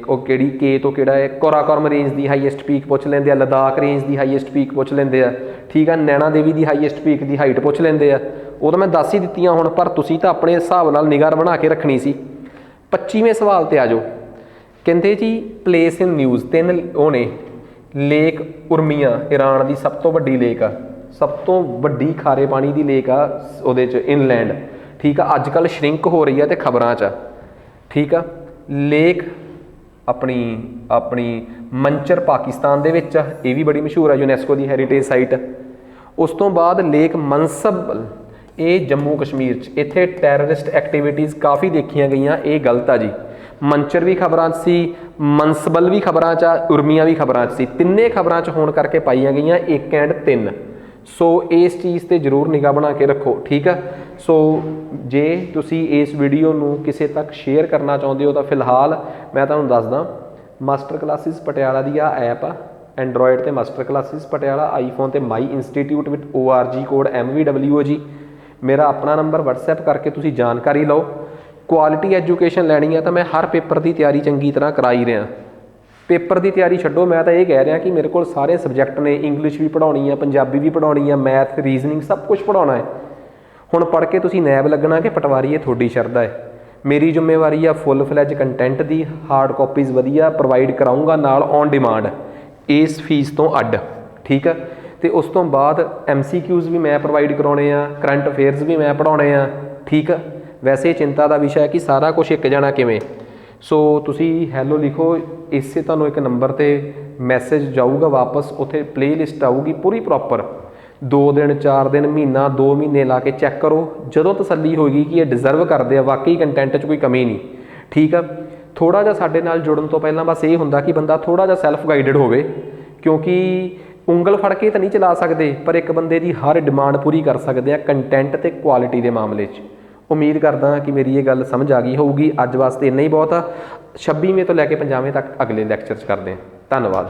ਉਹ ਕਿਹੜੀ ਕੇ ਤੋਂ ਕਿਹੜਾ ਹੈ, ਕੋਰਾਕੋਰਮ ਰੇਂਜ ਦੀ ਹਾਈਐਸਟ ਪੀਕ ਪੁੱਛ ਲੈਂਦੇ ਆ, ਲਦਾਖ ਰੇਂਜ ਦੀ ਹਾਈਐਸਟ ਪੀਕ ਪੁੱਛ ਲੈਂਦੇ ਆ, ਠੀਕ ਆ, ਨੈਣਾ ਦੇਵੀ ਦੀ ਹਾਈਐਸਟ ਪੀਕ ਦੀ ਹਾਈਟ ਪੁੱਛ ਲੈਂਦੇ ਆ। ਉਹ ਤਾਂ ਮੈਂ ਦੱਸ ਹੀ ਦਿੱਤੀਆਂ ਹੁਣ, ਪਰ ਤੁਸੀਂ ਤਾਂ ਆਪਣੇ ਹਿਸਾਬ ਨਾਲ ਨਿਗਾਹ ਬਣਾ ਕੇ ਰੱਖਣੀ ਸੀ। 25ਵੇਂ ਸਵਾਲ ਤੇ ਆ ਜਾਓ। ਕਹਿੰਦੇ ਜੀ ਪਲੇਸ ਇਨ ਨਿਊਜ਼, 3 ਉਹ ਨੇ, ਲੇਕ ਉਰਮੀਆ ਈਰਾਨ ਦੀ ਸਭ ਤੋਂ ਵੱਡੀ ਲੇਕ ਆ, ਸਭ ਤੋਂ ਵੱਡੀ ਖਾਰੇ ਪਾਣੀ ਦੀ ਲੇਕ ਆ ਉਹਦੇ 'ਚ ਇਨਲੈਂਡ, ਠੀਕ ਆ, ਅੱਜ ਕੱਲ੍ਹ ਸ਼ਰਿੰਕ ਹੋ ਰਹੀ ਆ ਤੇ ਖਬਰਾਂ 'ਚ ਆ, ਠੀਕ ਆ। ਲੇਕ ਆਪਣੀ ਮੰਚਰ ਪਾਕਿਸਤਾਨ ਦੇ ਵਿੱਚ ਆ, ਇਹ ਵੀ ਬੜੀ ਮਸ਼ਹੂਰ ਆ, ਯੂਨੈਸਕੋ ਦੀ ਹੈਰੀਟੇਜ ਸਾਈਟ। ਉਸ ਤੋਂ ਬਾਅਦ ਲੇਕ ਮਨਸਬਲ, ਇਹ ਜੰਮੂ ਕਸ਼ਮੀਰ 'ਚ, ਇੱਥੇ ਟੈਰਰਿਸਟ ਐਕਟੀਵਿਟੀਜ਼ ਕਾਫੀ ਦੇਖੀਆਂ ਗਈਆਂ, ਇਹ ਗਲਤ ਆ ਜੀ। ਮੰਚਰ ਵੀ ਖਬਰਾਂ 'ਚ ਸੀ, ਮਨਸਬਲ ਵੀ ਖਬਰਾਂ 'ਚ ਆ, ਉਰਮੀਆਂ ਵੀ ਖਬਰਾਂ 'ਚ ਸੀ, ਤਿੰਨੇ ਖਬਰਾਂ 'ਚ ਹੋਣ ਕਰਕੇ ਪਾਈਆਂ ਗਈਆਂ 1 ਐਂਡ 3। ਸੋ ਇਸ ਚੀਜ਼ 'ਤੇ ਜ਼ਰੂਰ ਨਿਗਾਹ ਬਣਾ ਕੇ ਰੱਖੋ, ਠੀਕ ਆ। ਸੋ ਜੇ ਤੁਸੀਂ ਇਸ ਵੀਡੀਓ ਨੂੰ ਕਿਸੇ ਤੱਕ ਸ਼ੇਅਰ ਕਰਨਾ ਚਾਹੁੰਦੇ ਹੋ ਤਾਂ ਫਿਲਹਾਲ ਮੈਂ ਤੁਹਾਨੂੰ ਦੱਸਦਾ, ਮਾਸਟਰ ਕਲਾਸਿਸ ਪਟਿਆਲਾ ਦੀ ਆ ਐਪ ਆ, ਐਂਡਰੋਇਡ 'ਤੇ ਮਾਸਟਰ ਕਲਾਸਿਸ ਪਟਿਆਲਾ, ਆਈਫੋਨ 'ਤੇ my institute with ORG code MVWOG। ਮੇਰਾ ਆਪਣਾ ਨੰਬਰ WhatsApp ਕਰਕੇ ਤੁਸੀਂ ਜਾਣਕਾਰੀ ਲਓ। ਕੁਆਲਿਟੀ ਐਜੂਕੇਸ਼ਨ ਲੈਣੀ ਆ ਤਾਂ ਮੈਂ ਹਰ ਪੇਪਰ ਦੀ ਤਿਆਰੀ ਚੰਗੀ ਤਰ੍ਹਾਂ ਕਰਾ ਹੀ ਰਿਹਾ। ਪੇਪਰ ਦੀ ਤਿਆਰੀ ਛੱਡੋ, ਮੈਂ ਤਾਂ ਇਹ ਕਹਿ ਰਿਹਾ ਕਿ ਮੇਰੇ ਕੋਲ ਸਾਰੇ ਸਬਜੈਕਟ ਨੇ, ਇੰਗਲਿਸ਼ ਵੀ ਪੜ੍ਹਾਉਣੀ ਆ, ਪੰਜਾਬੀ ਵੀ ਪੜ੍ਹਾਉਣੀ ਆ, ਮੈਥ, ਰੀਜ਼ਨਿੰਗ ਸਭ ਕੁਝ ਪੜ੍ਹਾਉਣਾ ਹੈ। ਹੁਣ ਪੜ੍ਹ ਕੇ ਤੁਸੀਂ ਨੈਬ ਲੱਗਣਾ ਕਿ ਪਟਵਾਰੀ, ਇਹ ਤੁਹਾਡੀ ਸ਼ਰਧਾ ਹੈ। ਮੇਰੀ ਜ਼ਿੰਮੇਵਾਰੀ ਆ ਫੁੱਲ ਫਲੈਜ ਕੰਟੈਂਟ ਦੀ, ਹਾਰਡ ਕਾਪੀਜ਼ ਵਧੀਆ ਪ੍ਰੋਵਾਈਡ ਕਰਾਊਂਗਾ ਨਾਲ ਔਨ ਡਿਮਾਂਡ, ਇਸ ਫੀਸ ਤੋਂ ਅੱਡ, ਠੀਕ ਆ। ਤੇ ਉਸ ਤੋਂ ਬਾਅਦ MCQs ਵੀ ਮੈਂ ਪ੍ਰੋਵਾਈਡ ਕਰਾਉਣੇ ਆ, ਕਰੰਟ ਅਫੇਅਰਸ ਵੀ ਮੈਂ ਪੜ੍ਹਾਉਣੇ ਆ, ਠੀਕ ਆ। ਵੈਸੇ ਚਿੰਤਾ ਦਾ ਵਿਸ਼ਾ ਹੈ ਕਿ ਸਾਰਾ ਕੁਝ ਇੱਕ ਜਾਣਾ ਕਿਵੇਂ। ਸੋ ਤੁਸੀਂ ਹੈਲੋ ਲਿਖੋ, ਇਸੇ ਤੁਹਾਨੂੰ ਇੱਕ ਨੰਬਰ 'ਤੇ ਮੈਸੇਜ ਜਾਊਗਾ ਵਾਪਸ, ਉੱਥੇ ਪਲੇਲਿਸਟ ਆਊਗੀ ਪੂਰੀ ਪ੍ਰੋਪਰ, 2 ਦਿਨ 4 ਦਿਨ ਮਹੀਨਾ 2 ਮਹੀਨੇ ਲਾ ਕੇ ਚੈੱਕ ਕਰੋ। ਜਦੋਂ ਤਸੱਲੀ ਹੋਏਗੀ ਕਿ ਇਹ ਡਿਜ਼ਰਵ ਕਰਦੇ ਆ, ਵਾਕਈ ਕੰਟੈਂਟ 'ਚ ਕੋਈ ਕਮੀ ਨਹੀਂ, ਠੀਕ ਆ। ਥੋੜ੍ਹਾ ਜਿਹਾ ਸਾਡੇ ਨਾਲ ਜੁੜਨ ਤੋਂ ਪਹਿਲਾਂ ਬਸ ਇਹ ਹੁੰਦਾ ਕਿ ਬੰਦਾ ਥੋੜ੍ਹਾ ਜਿਹਾ ਸੈਲਫ ਗਾਈਡਡ ਹੋਵੇ, ਕਿਉਂਕਿ ਉਂਗਲ ਫੜ ਕੇ ਤਾਂ ਨਹੀਂ ਚਲਾ ਸਕਦੇ, ਪਰ ਇੱਕ ਬੰਦੇ ਦੀ ਹਰ ਡਿਮਾਂਡ ਪੂਰੀ ਕਰ ਸਕਦੇ ਆ ਕੰਟੈਂਟ ਤੇ ਕੁਆਲਿਟੀ ਦੇ ਮਾਮਲੇ 'ਚ। ਉਮੀਦ ਕਰਦਾ ਕਿ ਮੇਰੀ ਇਹ ਗੱਲ ਸਮਝ ਆ ਗਈ ਹੋਊਗੀ। ਅੱਜ ਵਾਸਤੇ ਇੰਨਾ ਹੀ ਬਹੁਤ ਆ। 26ਵੇਂ ਤੋਂ ਲੈ ਕੇ 50ਵੇਂ ਤੱਕ ਅਗਲੇ ਲੈਕਚਰ 'ਚ ਕਰਦੇ ਹਾਂ। ਧੰਨਵਾਦ।